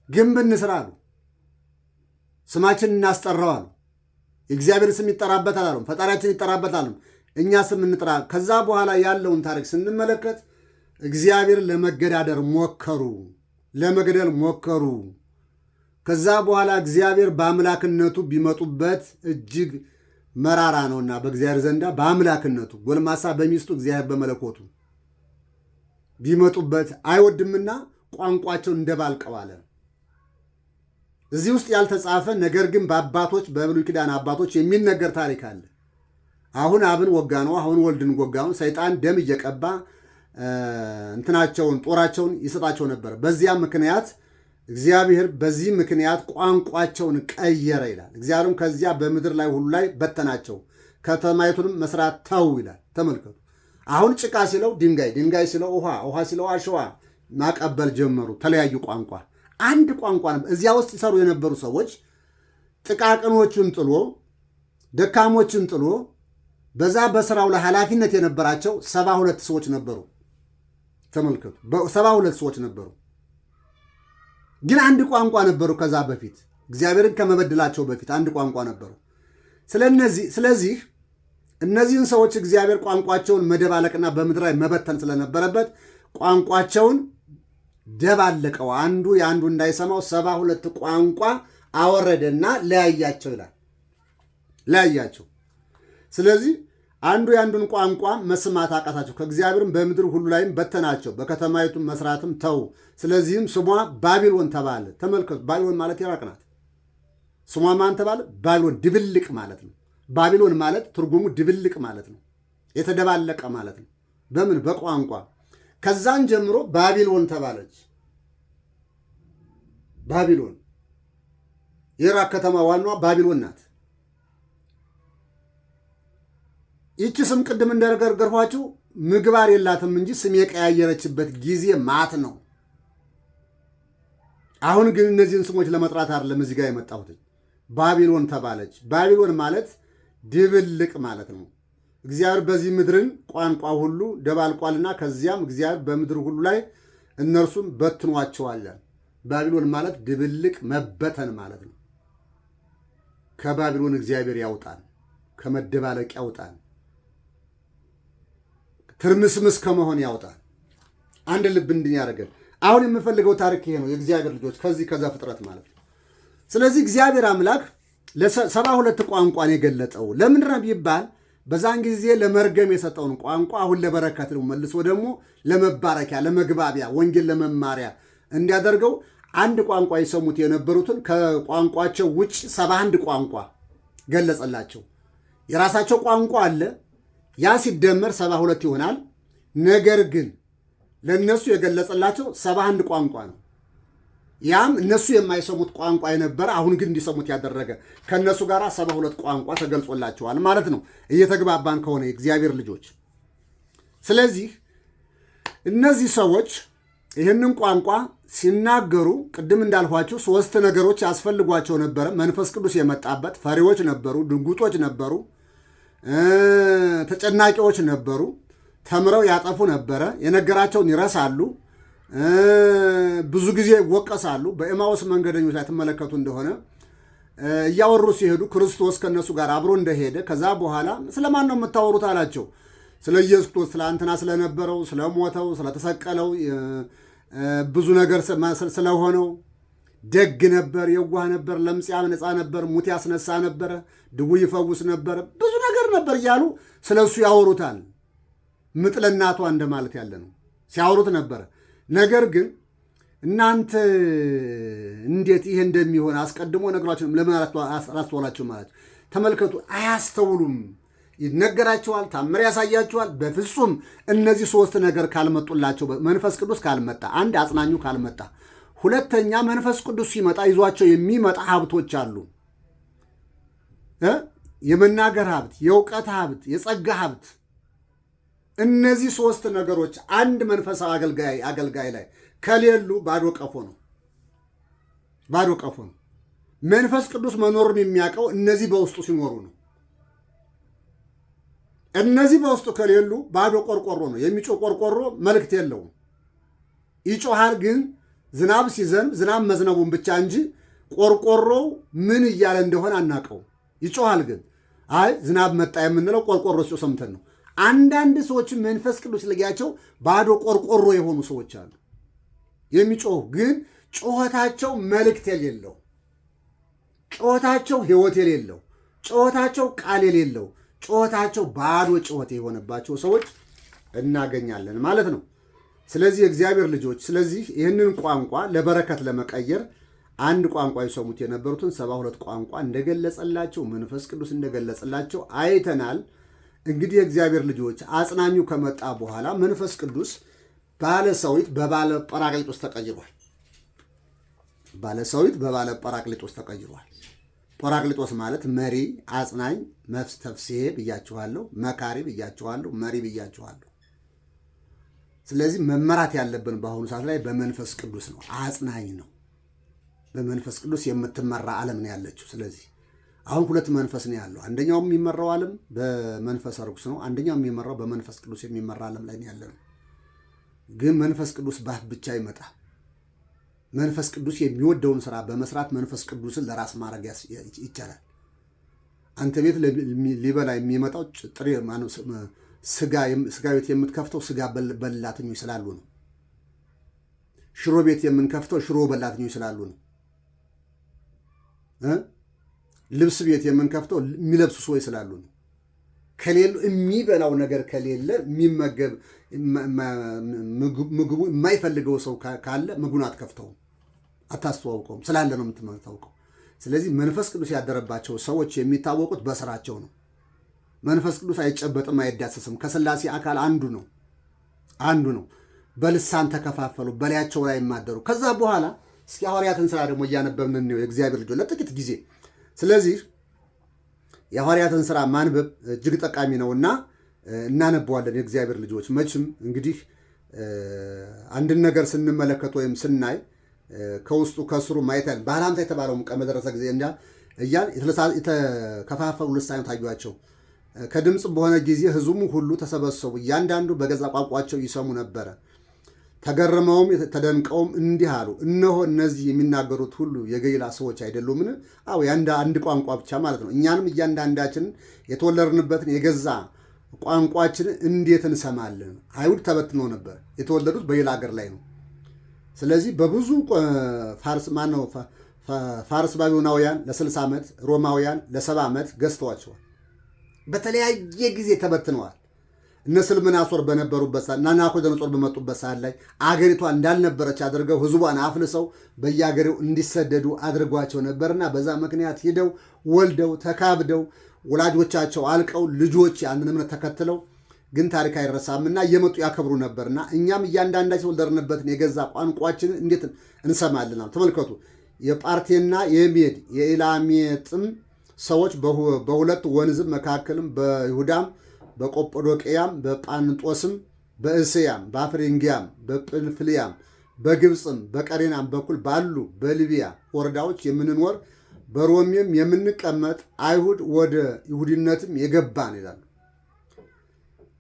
A: ግንብ እንስራ አሉ፣ ስማችን እናስጠራው አሉ። የእግዚአብሔር ስም ይጠራበታል አሉ፣ ፈጣሪያችን ይጠራበታል አሉ። እኛ ስም እንጥራ። ከዛ በኋላ ያለውን ታሪክ ስንመለከት እግዚአብሔር ለመገዳደር ሞከሩ፣ ለመግደል ሞከሩ። ከዛ በኋላ እግዚአብሔር በአምላክነቱ ቢመጡበት እጅግ መራራ ነውና በእግዚአብሔር ዘንዳ በአምላክነቱ ጎልማሳ በሚስቱ እግዚአብሔር በመለኮቱ ቢመጡበት አይወድምና ቋንቋቸውን እንደባልቀው አለ። እዚህ ውስጥ ያልተጻፈ ነገር ግን በአባቶች በብሉይ ኪዳን አባቶች የሚነገር ታሪክ አለ። አሁን አብን ወጋ ነው፣ አሁን ወልድን ወጋ ነው። ሰይጣን ደም እየቀባ እንትናቸውን ጦራቸውን ይሰጣቸው ነበር። በዚያም ምክንያት እግዚአብሔር በዚህ ምክንያት ቋንቋቸውን ቀየረ ይላል። እግዚአብሔርም ከዚያ በምድር ላይ ሁሉ ላይ በተናቸው፣ ከተማይቱንም መስራት ተው ይላል። ተመልከቱ። አሁን ጭቃ ሲለው ድንጋይ፣ ድንጋይ ሲለው ውሃ፣ ውሃ ሲለው አሸዋ ማቀበል ጀመሩ። ተለያዩ ቋንቋ፣ አንድ ቋንቋ ነበር። እዚያ ውስጥ ይሰሩ የነበሩ ሰዎች ጥቃቅኖቹን ጥሎ ደካሞችን ጥሎ በዛ በስራው ላይ ኃላፊነት የነበራቸው 72 ሰዎች ነበሩ። ተመልከቱ፣ 72 ሰዎች ነበሩ። ግን አንድ ቋንቋ ነበሩ። ከዛ በፊት እግዚአብሔርን ከመበደላቸው በፊት አንድ ቋንቋ ነበሩ። ስለዚህ እነዚህን ሰዎች እግዚአብሔር ቋንቋቸውን መደባለቅና በምድር ላይ መበተን ስለነበረበት ቋንቋቸውን ደባለቀው። አንዱ የአንዱ እንዳይሰማው 72 ቋንቋ አወረደና ለያያቸው ይላል። ለያያቸው። ስለዚህ አንዱ የአንዱን ቋንቋ መስማት አቃታቸው። ከእግዚአብሔርም በምድር ሁሉ ላይም በተናቸው፣ በከተማይቱም መስራትም ተው። ስለዚህም ስሟ ባቢሎን ተባለ። ተመልከቱ፣ ባቢሎን ማለት ኢራቅ ናት። ስሟ ማን ተባለ? ባቢሎን፣ ድብልቅ ማለት ነው። ባቢሎን ማለት ትርጉሙ ድብልቅ ማለት ነው፣ የተደባለቀ ማለት ነው። በምን? በቋንቋ። ከዛን ጀምሮ ባቢሎን ተባለች። ባቢሎን የኢራቅ ከተማ ዋናዋ ባቢሎን ናት። ይቺ ስም ቅድም እንደነገርኳችሁ ምግባር የላትም እንጂ ስም የቀያየረችበት ጊዜ ማት ነው። አሁን ግን እነዚህን ስሞች ለመጥራት አይደለም እዚህ ጋር የመጣሁት። ባቢሎን ተባለች። ባቢሎን ማለት ድብልቅ ማለት ነው። እግዚአብሔር በዚህ ምድርን ቋንቋ ሁሉ ደባልቋልና ከዚያም እግዚአብሔር በምድር ሁሉ ላይ እነርሱም በትኗቸዋል። ባቢሎን ማለት ድብልቅ መበተን ማለት ነው። ከባቢሎን እግዚአብሔር ያውጣን፣ ከመደባለቅ ያውጣን፣ ትርምስምስ ከመሆን ያውጣል። አንድ ልብ እንድን ያደርገን። አሁን የምፈልገው ታሪክ ይሄ ነው፣ የእግዚአብሔር ልጆች ከዛ ፍጥረት ማለት ነው። ስለዚህ እግዚአብሔር አምላክ ለ72 ቋንቋን የገለጠው ለምንድን ነው ቢባል በዛን ጊዜ ለመርገም የሰጠውን ቋንቋ አሁን ለበረከት ነው መልሶ ደግሞ ለመባረኪያ፣ ለመግባቢያ፣ ወንጌል ለመማሪያ እንዲያደርገው አንድ ቋንቋ የሰሙት የነበሩትን ከቋንቋቸው ውጭ 71 ቋንቋ ገለጸላቸው። የራሳቸው ቋንቋ አለ። ያ ሲደመር 72 ይሆናል። ነገር ግን ለእነሱ የገለጸላቸው 71 ቋንቋ ነው። ያም እነሱ የማይሰሙት ቋንቋ የነበረ አሁን ግን እንዲሰሙት ያደረገ ከእነሱ ጋር 72 ቋንቋ ተገልጾላቸዋል ማለት ነው፣ እየተግባባን ከሆነ የእግዚአብሔር ልጆች። ስለዚህ እነዚህ ሰዎች ይህንን ቋንቋ ሲናገሩ ቅድም እንዳልኋቸው 3 ነገሮች ያስፈልጓቸው ነበረ። መንፈስ ቅዱስ የመጣበት፣ ፈሪዎች ነበሩ፣ ድንጉጦች ነበሩ፣ ተጨናቂዎች ነበሩ፣ ተምረው ያጠፉ ነበረ፣ የነገራቸውን ይረሳሉ፣ ብዙ ጊዜ ይወቀሳሉ። በኤማውስ መንገደኞች ላይ ትመለከቱ እንደሆነ እያወሩ ሲሄዱ ክርስቶስ ከእነሱ ጋር አብሮ እንደሄደ ከዛ በኋላ ስለማን ነው የምታወሩት አላቸው። ስለ ኢየሱስ ክርስቶስ፣ ስለ አንተና ስለነበረው፣ ስለሞተው፣ ስለተሰቀለው፣ ብዙ ነገር ስለሆነው ደግ ነበር፣ የዋህ ነበር፣ ለምጻም ነፃ ነበር፣ ሙት ያስነሳ ነበረ፣ ድውይ ይፈውስ ነበረ፣ ብዙ ነገር ነበር እያሉ ስለ እሱ ያወሩታል። ምጥ ለእናቷ እንደማለት ያለ ነው፣ ሲያወሩት ነበረ። ነገር ግን እናንተ እንዴት ይሄ እንደሚሆን አስቀድሞ ነግሯቸው ለምን አላስተዋላችሁ ማለት ተመልከቱ። አያስተውሉም። ይነገራቸዋል፣ ታምር ያሳያቸዋል። በፍጹም እነዚህ ሶስት ነገር ካልመጡላቸው፣ መንፈስ ቅዱስ ካልመጣ፣ አንድ አጽናኙ ካልመጣ፣ ሁለተኛ መንፈስ ቅዱስ ሲመጣ ይዟቸው የሚመጣ ሀብቶች አሉ። የመናገር ሀብት፣ የእውቀት ሀብት፣ የጸጋ ሀብት። እነዚህ ሶስት ነገሮች አንድ መንፈሳዊ አገልጋይ ላይ ከሌሉ ባዶ ቀፎ ነው። ባዶ ቀፎ ነው። መንፈስ ቅዱስ መኖሩን የሚያውቀው እነዚህ በውስጡ ሲኖሩ ነው። እነዚህ በውስጡ ከሌሉ ባዶ ቆርቆሮ ነው። የሚጮህ ቆርቆሮ መልእክት የለውም። ይጮሃል፣ ግን ዝናብ ሲዘንብ ዝናብ መዝነቡን ብቻ እንጂ ቆርቆሮው ምን እያለ እንደሆነ አናውቀው። ይጮሃል፣ ግን አይ ዝናብ መጣ የምንለው ቆርቆሮ ሲጮህ ሰምተን ነው። አንዳንድ ሰዎችን መንፈስ ቅዱስ ለጊያቸው ባዶ ቆርቆሮ የሆኑ ሰዎች አሉ። የሚጮሁ ግን ጩኸታቸው መልእክት የሌለው፣ ጩኸታቸው ሕይወት የሌለው፣ ጩኸታቸው ቃል የሌለው፣ ጩኸታቸው ባዶ ጩኸት የሆነባቸው ሰዎች እናገኛለን ማለት ነው። ስለዚህ የእግዚአብሔር ልጆች፣ ስለዚህ ይህንን ቋንቋ ለበረከት ለመቀየር አንድ ቋንቋ ይሰሙት የነበሩትን 72 ቋንቋ እንደገለጸላቸው መንፈስ ቅዱስ እንደገለጸላቸው አይተናል። እንግዲህ የእግዚአብሔር ልጆች አጽናኙ ከመጣ በኋላ መንፈስ ቅዱስ ባለ ሰዊት በባለ ጰራቅሊጦስ ተቀይሯል። ባለ ሰዊት በባለ ጰራቅሊጦስ ተቀይሯል። ጰራቅሊጦስ ማለት መሪ፣ አጽናኝ፣ መፍትሄ ብያችኋለሁ፣ መካሪ ብያችኋለሁ፣ መሪ ብያችኋለሁ። ስለዚህ መመራት ያለብን በአሁኑ ሰዓት ላይ በመንፈስ ቅዱስ ነው። አጽናኝ ነው። በመንፈስ ቅዱስ የምትመራ ዓለም ነው ያለችው። ስለዚህ አሁን ሁለት መንፈስ ነው ያለው። አንደኛው የሚመራው ዓለም በመንፈስ ርኩስ ነው። አንደኛው የሚመራው በመንፈስ ቅዱስ የሚመራ ዓለም ላይ ነው ያለነው። ግን መንፈስ ቅዱስ ባፍ ብቻ ይመጣል። መንፈስ ቅዱስ የሚወደውን ስራ በመስራት መንፈስ ቅዱስን ለራስ ማድረግ ይቻላል። አንተ ቤት ሊበላ የሚመጣው ጥሬ ስጋ ቤት የምትከፍተው ስጋ በላተኞች ስላሉ ነው። ሽሮ ቤት የምንከፍተው ሽሮ በላተኞች ስላሉ ነው። ልብስ ቤት የምንከፍተው የሚለብሱ ሰዎች ስላሉ ነው። ከሌሉ የሚበላው ነገር ከሌለ የሚመገብ ምግቡ የማይፈልገው ሰው ካለ ምግቡን አትከፍተውም፣ አታስተዋውቀውም። ስላለ ነው የምታውቀው። ስለዚህ መንፈስ ቅዱስ ያደረባቸው ሰዎች የሚታወቁት በስራቸው ነው። መንፈስ ቅዱስ አይጨበጥም፣ አይዳሰስም። ከሥላሴ አካል አንዱ ነው። በልሳን ተከፋፈሉ፣ በላያቸው ላይ የማደሩ። ከዛ በኋላ እስኪ ሐዋርያትን ሥራ ደግሞ እያነበብን ነው የእግዚአብሔር ልጆች ለጥቂት ጊዜ። ስለዚህ የሐዋርያትን ሥራ ማንበብ እጅግ ጠቃሚ ነውና እናነበዋለን። የእግዚአብሔር ልጆች መቼም እንግዲህ አንድን ነገር ስንመለከት ወይም ስናይ ከውስጡ ከስሩ ማየት ባለአምሳ የተባለውም ቀን በደረሰ ጊዜ እያል የተከፋፈሉ ልሳኖች ታዩአቸው። ከድምፅ በሆነ ጊዜ ሕዝቡም ሁሉ ተሰበሰቡ፣ እያንዳንዱ በገዛ ቋንቋቸው ይሰሙ ነበረ። ተገርመውም ተደንቀውም እንዲህ አሉ፣ እነሆ እነዚህ የሚናገሩት ሁሉ የገሊላ ሰዎች አይደሉምን? አዎ አንድ ቋንቋ ብቻ ማለት ነው። እኛንም እያንዳንዳችንን የተወለድንበትን የገዛ ቋንቋችንን እንዴት እንሰማለን? አይሁድ ተበትነው ነበር። የተወለዱት በሌላ ሀገር ላይ ነው። ስለዚህ በብዙ ፋርስ ባቢሎናውያን ለ60 ዓመት፣ ሮማውያን ለ70 ዓመት ገዝተዋቸዋል። በተለያየ ጊዜ ተበትነዋል። እነ ስልምናሶር በነበሩበት ሰዓት እና ናቡከደነጾር በመጡበት ሰዓት ላይ አገሪቷ እንዳልነበረች አድርገው ሕዝቧን አፍልሰው በየአገሬው እንዲሰደዱ አድርጓቸው ነበርና በዛ ምክንያት ሂደው ወልደው ተካብደው ወላጆቻቸው አልቀው ልጆች ያንን እምነት ተከትለው ግን ታሪክ አይረሳምና እየመጡ ያከብሩ ነበርና እኛም እያንዳንዳችን የተወለድንበትን የገዛ ቋንቋችንን እንዴት እንሰማልናል? ተመልከቱ። የጳርቴና የሜድ የኢላሜጥም ሰዎች በሁለት ወንዝም መካከልም በይሁዳም በቆጶዶቅያም በጳንጦስም በእስያም በአፍሪንጊያም በጵንፍልያም በግብፅም በቀሬናም በኩል ባሉ በሊቢያ ወረዳዎች የምንኖር በሮሜም የምንቀመጥ አይሁድ ወደ ይሁዲነትም የገባን ይላሉ።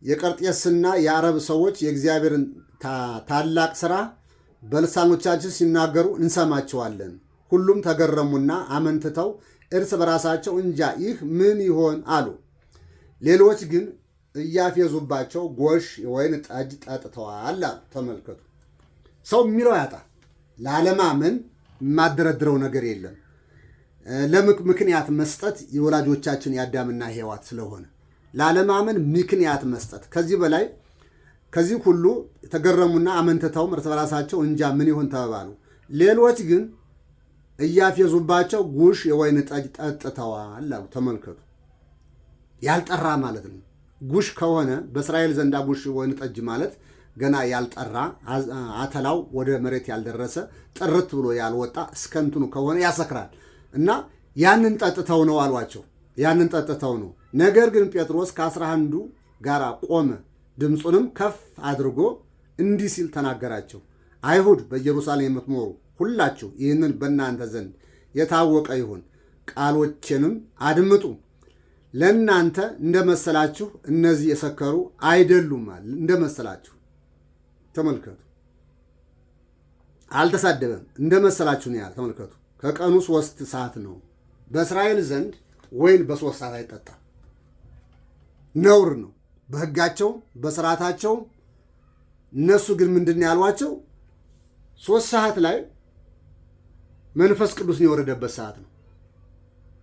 A: የቀርጤስና የአረብ ሰዎች የእግዚአብሔርን ታላቅ ሥራ በልሳኖቻችን ሲናገሩ እንሰማቸዋለን። ሁሉም ተገረሙና አመንትተው እርስ በራሳቸው እንጃ ይህ ምን ይሆን አሉ። ሌሎች ግን እያፌዙባቸው ጎሽ የወይን ጠጅ ጠጥተዋል አሉ። ተመልከቱ። ሰው የሚለው ያጣ ላለማመን የማደረድረው ነገር የለም። ለምክንያት መስጠት የወላጆቻችን የአዳምና ሔዋን ስለሆነ ላለማመን ምክንያት መስጠት። ከዚህ በላይ ከዚህ ሁሉ የተገረሙና አመንትተውም እርስ በራሳቸው እንጃ ምን ይሆን ተባባሉ። ሌሎች ግን እያፌዙባቸው ጉሽ የወይን ጠጅ ጠጥተዋል አሉ። ተመልከቱ። ያልጠራ ማለት ነው። ጉሽ ከሆነ በእስራኤል ዘንዳ ጉሽ ወይን ጠጅ ማለት ገና ያልጠራ አተላው ወደ መሬት ያልደረሰ ጥርት ብሎ ያልወጣ እስከ እንትኑ ከሆነ ያሰክራል እና ያንን ጠጥተው ነው አሏቸው። ያንን ጠጥተው ነው። ነገር ግን ጴጥሮስ ከ11 ጋር ቆመ፣ ድምፁንም ከፍ አድርጎ እንዲህ ሲል ተናገራቸው። አይሁድ በኢየሩሳሌም የምትኖሩ ሁላችሁ ይህንን በእናንተ ዘንድ የታወቀ ይሁን፣ ቃሎቼንም አድምጡ። ለእናንተ እንደመሰላችሁ እነዚህ የሰከሩ አይደሉም። እንደመሰላችሁ ተመልከቱ። አልተሳደበም። እንደመሰላችሁ ነው ያለ። ተመልከቱ። ከቀኑ 3 ሰዓት ነው። በእስራኤል ዘንድ ወይን በ3 ሰዓት አይጠጣም፣ ነውር ነው በሕጋቸው በስርዓታቸው። እነሱ ግን ምንድን ያሏቸው 3 ሰዓት ላይ መንፈስ ቅዱስን የወረደበት ሰዓት ነው።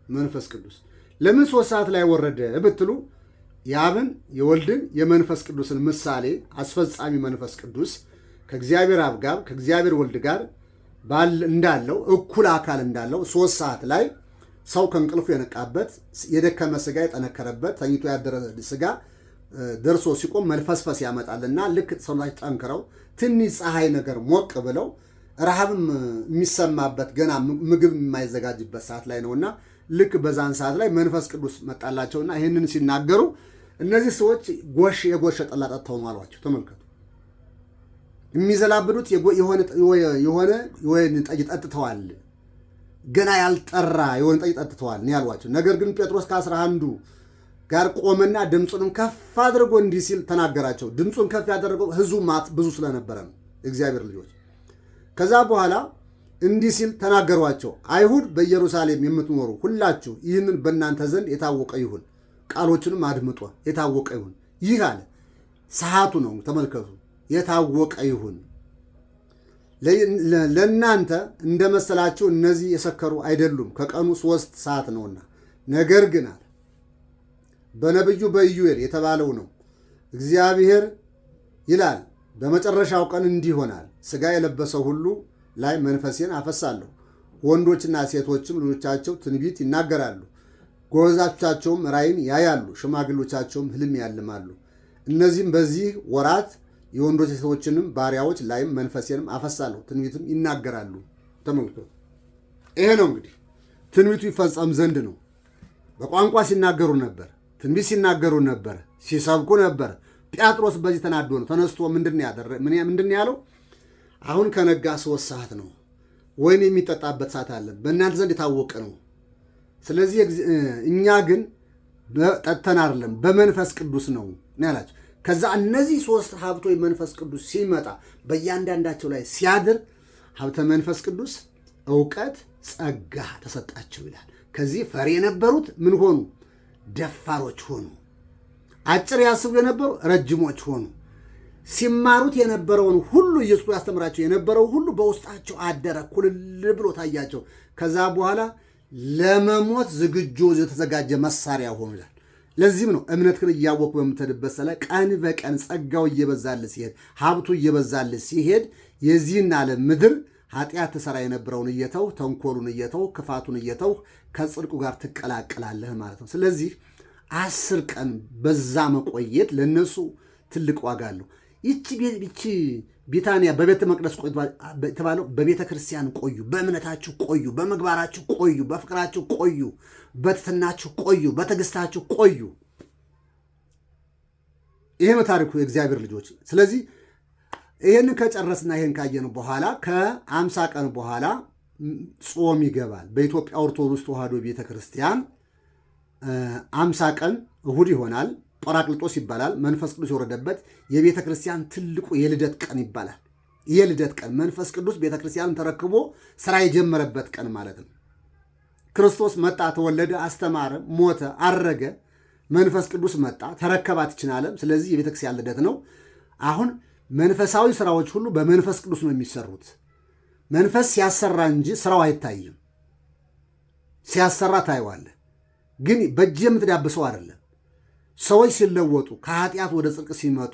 A: መንፈስ ቅዱስ ለምን 3 ሰዓት ላይ ወረደ ብትሉ የአብን የወልድን የመንፈስ ቅዱስን ምሳሌ አስፈጻሚ መንፈስ ቅዱስ ከእግዚአብሔር አብ ጋር ከእግዚአብሔር ወልድ ጋር እንዳለው እኩል አካል እንዳለው 3 ሰዓት ላይ ሰው ከእንቅልፉ የነቃበት የደከመ ስጋ የጠነከረበት ተኝቶ ያደረ ስጋ ደርሶ ሲቆም መልፈስፈስ ያመጣልና ልክ ሰውነታቸው ጠንክረው ትንሽ ፀሐይ ነገር ሞቅ ብለው ረሃብም የሚሰማበት ገና ምግብ የማይዘጋጅበት ሰዓት ላይ ነውና ልክ በዛን ሰዓት ላይ መንፈስ ቅዱስ መጣላቸውና ይህንን ሲናገሩ እነዚህ ሰዎች የጎሽ ጠላ ጠጥተው ነው አሏቸው። ተመልከቱ። የሚዘላብዱት የሆነ የወይን ጠጅ ጠጥተዋል፣ ገና ያልጠራ የወይን ጠጅ ጠጥተዋል ነው ያሏቸው። ነገር ግን ጴጥሮስ ከ11 ጋር ቆመና ድምፁንም ከፍ አድርጎ እንዲህ ሲል ተናገራቸው። ድምፁን ከፍ ያደረገው ሕዝቡ ብዙ ስለነበረ ነው፣ የእግዚአብሔር ልጆች። ከዛ በኋላ እንዲህ ሲል ተናገሯቸው። አይሁድ በኢየሩሳሌም የምትኖሩ ሁላችሁ ይህንን በእናንተ ዘንድ የታወቀ ይሁን፣ ቃሎችንም አድምጦ የታወቀ ይሁን። ይህ አለ ሰዓቱ ነው። ተመልከቱ። የታወቀ ይሁን ለእናንተ እንደመሰላችሁ እነዚህ የሰከሩ አይደሉም፣ ከቀኑ 3 ሰዓት ነውና። ነገር ግን አለ በነቢዩ በኢዩኤል የተባለው ነው። እግዚአብሔር ይላል በመጨረሻው ቀን እንዲህ ይሆናል፣ ሥጋ የለበሰው ሁሉ ላይ መንፈሴን አፈሳለሁ። ወንዶችና ሴቶችም ልጆቻቸው ትንቢት ይናገራሉ፣ ጎበዛቶቻቸውም ራእይን ያያሉ፣ ሽማግሎቻቸውም ሕልም ያልማሉ። እነዚህም በዚህ ወራት የወንዶች ሴቶችንም ባሪያዎች ላይም መንፈሴንም አፈሳለሁ፣ ትንቢትም ይናገራሉ። ተመልከቱ። ይሄ ነው እንግዲህ ትንቢቱ ይፈጸም ዘንድ ነው። በቋንቋ ሲናገሩ ነበር፣ ትንቢት ሲናገሩ ነበር፣ ሲሰብኩ ነበር። ጴጥሮስ በዚህ ተናዶ ነው ተነስቶ ምንድን ያለው? አሁን ከነጋ 3 ሰዓት ነው፣ ወይን የሚጠጣበት ሰዓት አለ፣ በእናንተ ዘንድ የታወቀ ነው። ስለዚህ እኛ ግን ጠጥተን አይደለም በመንፈስ ቅዱስ ነው ያላቸው። ከዛ እነዚህ 3 ሀብቶች መንፈስ ቅዱስ ሲመጣ በእያንዳንዳቸው ላይ ሲያድር ሀብተ መንፈስ ቅዱስ እውቀት፣ ጸጋ ተሰጣቸው ይላል። ከዚህ ፈሪ የነበሩት ምን ሆኑ? ደፋሮች ሆኑ። አጭር ያስቡ የነበሩ ረጅሞች ሆኑ። ሲማሩት የነበረውን ሁሉ ኢየሱስ ያስተምራቸው የነበረው ሁሉ በውስጣቸው አደረ፣ ኩልል ብሎ ታያቸው። ከዛ በኋላ ለመሞት ዝግጁ የተዘጋጀ መሳሪያ ሆኑ ይላል። ለዚህም ነው እምነትህን እያወቅሁ በምትሄድበት ላይ ቀን በቀን ጸጋው እየበዛልህ ሲሄድ፣ ሀብቱ እየበዛልህ ሲሄድ የዚህን ዓለም ምድር ኃጢአት ትሰራ የነበረውን እየተው፣ ተንኮሉን እየተው፣ ክፋቱን እየተው ከጽድቁ ጋር ትቀላቀላለህ ማለት ነው። ስለዚህ 10 ቀን በዛ መቆየት ለነሱ ትልቅ ዋጋ አለው። ይቺ ቢታንያ በቤተ መቅደስ ቆዩ የተባለው በቤተ ክርስቲያን ቆዩ፣ በእምነታችሁ ቆዩ፣ በምግባራችሁ ቆዩ፣ በፍቅራችሁ ቆዩ፣ በትትናችሁ ቆዩ፣ በትዕግስታችሁ ቆዩ። ይሄ ነው ታሪኩ የእግዚአብሔር ልጆች። ስለዚህ ይህን ከጨረስና ይህን ካየን በኋላ ከ50 ቀን በኋላ ጾም ይገባል። በኢትዮጵያ ኦርቶዶክስ ተዋሕዶ ቤተ ክርስቲያን 50 ቀን እሁድ ይሆናል። ጰራቅሊጦስ ይባላል። መንፈስ ቅዱስ የወረደበት የቤተ ክርስቲያን ትልቁ የልደት ቀን ይባላል። የልደት ቀን መንፈስ ቅዱስ ቤተ ክርስቲያንን ተረክቦ ስራ የጀመረበት ቀን ማለት ነው። ክርስቶስ መጣ፣ ተወለደ፣ አስተማረ፣ ሞተ፣ አረገ። መንፈስ ቅዱስ መጣ፣ ተረከባት ይችን ዓለም። ስለዚህ የቤተ ክርስቲያን ልደት ነው። አሁን መንፈሳዊ ስራዎች ሁሉ በመንፈስ ቅዱስ ነው የሚሰሩት። መንፈስ ሲያሰራ እንጂ ስራው አይታይም። ሲያሰራ ታየዋለህ፣ ግን በእጅ የምትዳብሰው አይደለም። ሰዎች ሲለወጡ ከኃጢአት ወደ ጽድቅ ሲመጡ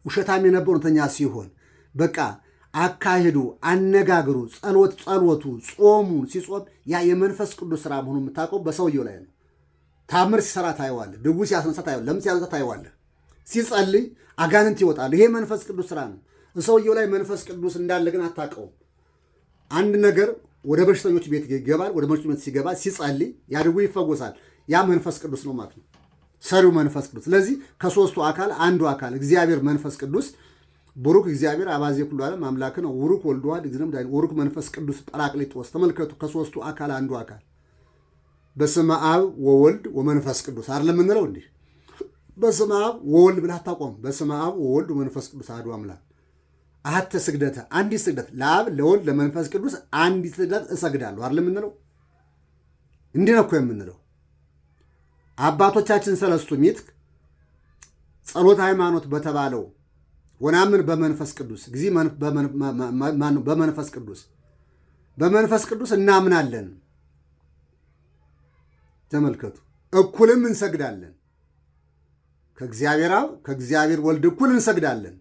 A: ውሸታም የነበሩ እውነተኛ ሲሆን በቃ አካሄዱ፣ አነጋገሩ፣ ጸሎቱ፣ ጾሙ ሲጾም ያ የመንፈስ ቅዱስ ስራ መሆኑ የምታውቀው በሰውየው ላይ ነው። ታምር ሲሰራ ታየዋለህ። ድውይ ሲያስነሳ ታየዋለህ። ለምን ሲያነሳ ታየዋለህ። ሲጸልይ አጋንንት ይወጣሉ። ይሄ መንፈስ ቅዱስ ስራ ነው። ሰውየው ላይ መንፈስ ቅዱስ እንዳለ ግን አታውቀውም። አንድ ነገር ወደ በሽተኞች ቤት ይገባል። ወደ በሽተኞች ቤት ሲገባ ሲጸልይ ያ ድውይ ይፈወሳል። ያ መንፈስ ቅዱስ ነው ማለት ነው፣ ሰሪው መንፈስ ቅዱስ። ስለዚህ ከሶስቱ አካል አንዱ አካል እግዚአብሔር መንፈስ ቅዱስ ቡሩክ እግዚአብሔር አባዜ ኩሉ ዓለም አምላክ ነው። ቡሩክ ወልድ ዋሕድ እግዚእነ መድኃኒት ቡሩክ መንፈስ ቅዱስ ጰራቅሊጦስ። ተመልከቱ፣ ከሶስቱ አካል አንዱ አካል በስመ አብ ወወልድ ወመንፈስ ቅዱስ አይደለም የምንለው እንዲህ። በስመ አብ ወወልድ ብለህ አታቆም። በስመ አብ ወወልድ ወመንፈስ ቅዱስ አሐዱ አምላክ። አሐተ ስግደተ፣ አንዲት ስግደት ለአብ ለወልድ ለመንፈስ ቅዱስ አንዲት ስግደት እሰግዳለሁ አይደለም የምንለው። እንዲህ ነው እኮ የምንለው። አባቶቻችን ሰለስቱ ምዕት ጸሎተ ሃይማኖት በተባለው ወናምን በመንፈስ ቅዱስ ጊዜ በመንፈስ ቅዱስ እናምናለን። ተመልከቱ፣ እኩልም እንሰግዳለን። ከእግዚአብሔር አብ ከእግዚአብሔር ወልድ እኩል እንሰግዳለን።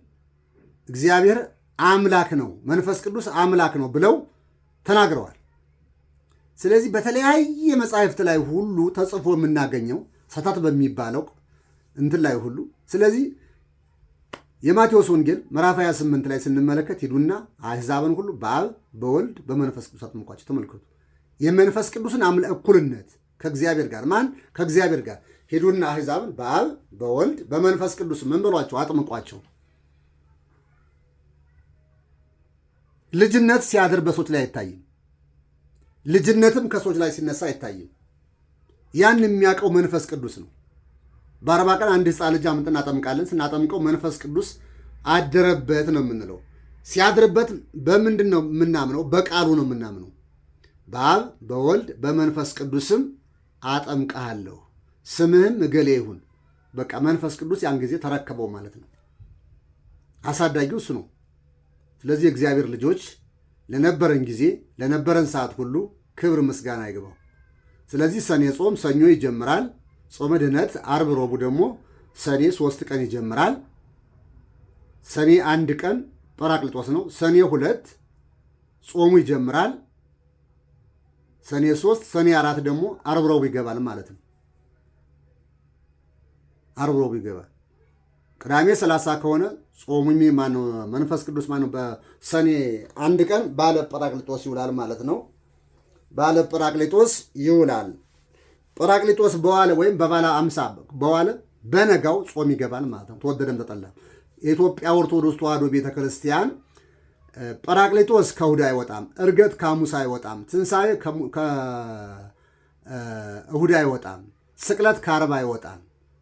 A: እግዚአብሔር አምላክ ነው፣ መንፈስ ቅዱስ አምላክ ነው ብለው ተናግረዋል። ስለዚህ በተለያየ መጻሕፍት ላይ ሁሉ ተጽፎ የምናገኘው ሰታት በሚባለው እንትን ላይ ሁሉ። ስለዚህ የማቴዎስ ወንጌል ምዕራፍ 28 ላይ ስንመለከት ሂዱና አሕዛብን ሁሉ በአብ በወልድ በመንፈስ ቅዱስ አጥምቋቸው። ተመልከቱ የመንፈስ ቅዱስን እኩልነት ከእግዚአብሔር ጋር ማን ከእግዚአብሔር ጋር ሂዱና አሕዛብን በአብ በወልድ በመንፈስ ቅዱስ ምን ብሏቸው አጥምቋቸው። ልጅነት ሲያድር በሰዎች ላይ አይታይም። ልጅነትም ከሰዎች ላይ ሲነሳ አይታይም። ያን የሚያውቀው መንፈስ ቅዱስ ነው። በአርባ ቀን አንድ ሕፃን ልጅ አምጥተን እናጠምቃለን። ስናጠምቀው መንፈስ ቅዱስ አደረበት ነው የምንለው። ሲያድርበት በምንድን ነው የምናምነው? በቃሉ ነው የምናምነው። በአብ በወልድ በመንፈስ ቅዱስም አጠምቅሃለሁ ስምህም እገሌ ይሁን። በቃ መንፈስ ቅዱስ ያን ጊዜ ተረከበው ማለት ነው። አሳዳጊው እሱ ነው። ስለዚህ የእግዚአብሔር ልጆች ለነበረን ጊዜ ለነበረን ሰዓት ሁሉ ክብር ምስጋና ይግባው። ስለዚህ ሰኔ ጾም ሰኞ ይጀምራል። ጾመ ድኅነት ዓርብ ረቡዕ ደግሞ ሰኔ 3 ቀን ይጀምራል። ሰኔ 1 ቀን ጰራቅሊጦስ ነው። ሰኔ 2 ጾሙ ይጀምራል። ሰኔ 3 ሰኔ 4 ደግሞ ዓርብ ረቡዕ ይገባል ማለት ነው። ዓርብ ረቡዕ ይገባል። ቅዳሜ 30 ከሆነ ጾሙ ማነው መንፈስ ቅዱስ ማነው በሰኔ 1 ቀን ባለ ጰራቅሊጦስ ይውላል ማለት ነው። ባለ ጰራቅሊጦስ ይውላል። ጰራቅሊጦስ በዋለ ወይም በባለ 50 በዋለ በነጋው ጾም ይገባል ማለት ነው። ተወደደም ተጠላ የኢትዮጵያ ኦርቶዶክስ ተዋሕዶ ቤተክርስቲያን ጰራቅሊጦስ ከእሑድ አይወጣም፣ ዕርገት ከሐሙስ አይወጣም፣ ትንሣኤ ከእሑድ አይወጣም፣ ስቅለት ከዓርብ አይወጣም፣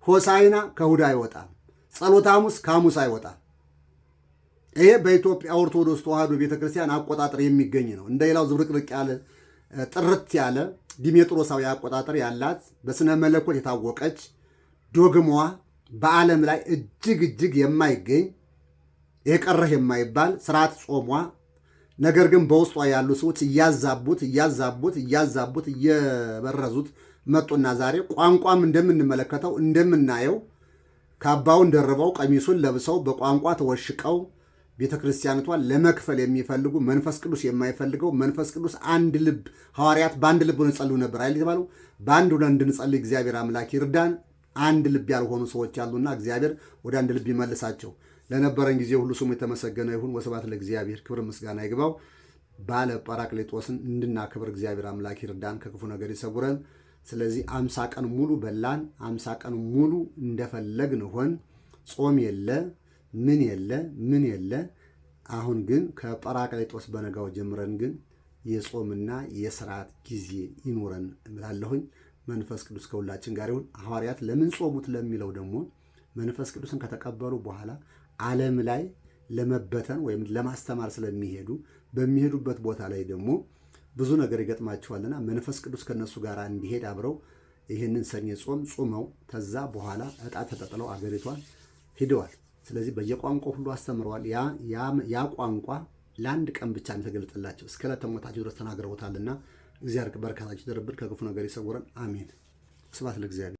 A: ሆሳዕና ከእሑድ አይወጣም፣ ጸሎተ ሐሙስ ከሐሙስ አይወጣም። ይሄ በኢትዮጵያ ኦርቶዶክስ ተዋሕዶ ቤተክርስቲያን አቆጣጠር የሚገኝ ነው። እንደ ሌላው ዝብርቅርቅ ያለ ጥርት ያለ ዲሜጥሮሳዊ አቆጣጠር ያላት በስነ መለኮት የታወቀች ዶግማዋ በዓለም ላይ እጅግ የማይገኝ የቀረህ የማይባል ስርዓት ጾሟ፣ ነገር ግን በውስጧ ያሉ ሰዎች እያዛቡት እየበረዙት መጡና ዛሬ ቋንቋም እንደምንመለከተው እንደምናየው ካባውን ደርበው ቀሚሱን ለብሰው በቋንቋ ተወሽቀው ቤተ ክርስቲያኒቷን ለመክፈል የሚፈልጉ መንፈስ ቅዱስ የማይፈልገው መንፈስ ቅዱስ አንድ ልብ ሐዋርያት በአንድ ልብ ሆነው ጸልዩ ነበር አይደል የተባለው። በአንድ ሆነን እንድንጸልይ እግዚአብሔር አምላክ ይርዳን። አንድ ልብ ያልሆኑ ሰዎች አሉና እግዚአብሔር ወደ አንድ ልብ ይመልሳቸው። ለነበረን ጊዜ ሁሉ ስሙ የተመሰገነ ይሁን። ወስብሐት ለእግዚአብሔር፣ ክብር ምስጋና ይግባው። ባለ ጰራቅሊጦስን እንድናክብር እግዚአብሔር አምላክ ይርዳን፣ ከክፉ ነገር ይሰውረን። ስለዚህ 50 ቀን ሙሉ በላን፣ 50 ቀን ሙሉ እንደፈለግን ሆን። ጾም የለ ምን የለ። አሁን ግን ከጰራቅሊጦስ በነጋው ጀምረን ግን የጾምና የስርዓት ጊዜ ይኖረን እላለሁኝ። መንፈስ ቅዱስ ከሁላችን ጋር ይሁን። ሐዋርያት ለምን ጾሙት ለሚለው ደግሞ መንፈስ ቅዱስን ከተቀበሉ በኋላ ዓለም ላይ ለመበተን ወይም ለማስተማር ስለሚሄዱ በሚሄዱበት ቦታ ላይ ደግሞ ብዙ ነገር ይገጥማቸዋልና መንፈስ ቅዱስ ከነሱ ጋር እንዲሄድ አብረው ይህንን ሰኔ ጾም ጾመው ከዛ በኋላ ዕጣ ተጠጥለው አገሪቷን ሂደዋል። ስለዚህ በየቋንቋው ሁሉ አስተምረዋል። ያ ቋንቋ ለአንድ ቀን ብቻ ተገልጠላቸው እስከ ዕለተ ሞታቸው ድረስ ተናግረውታልና እግዚአብሔር በረከታቸው ይደርብን፣ ከክፉ ነገር ይሰውረን። አሜን። ስብሐት ለእግዚአብሔር።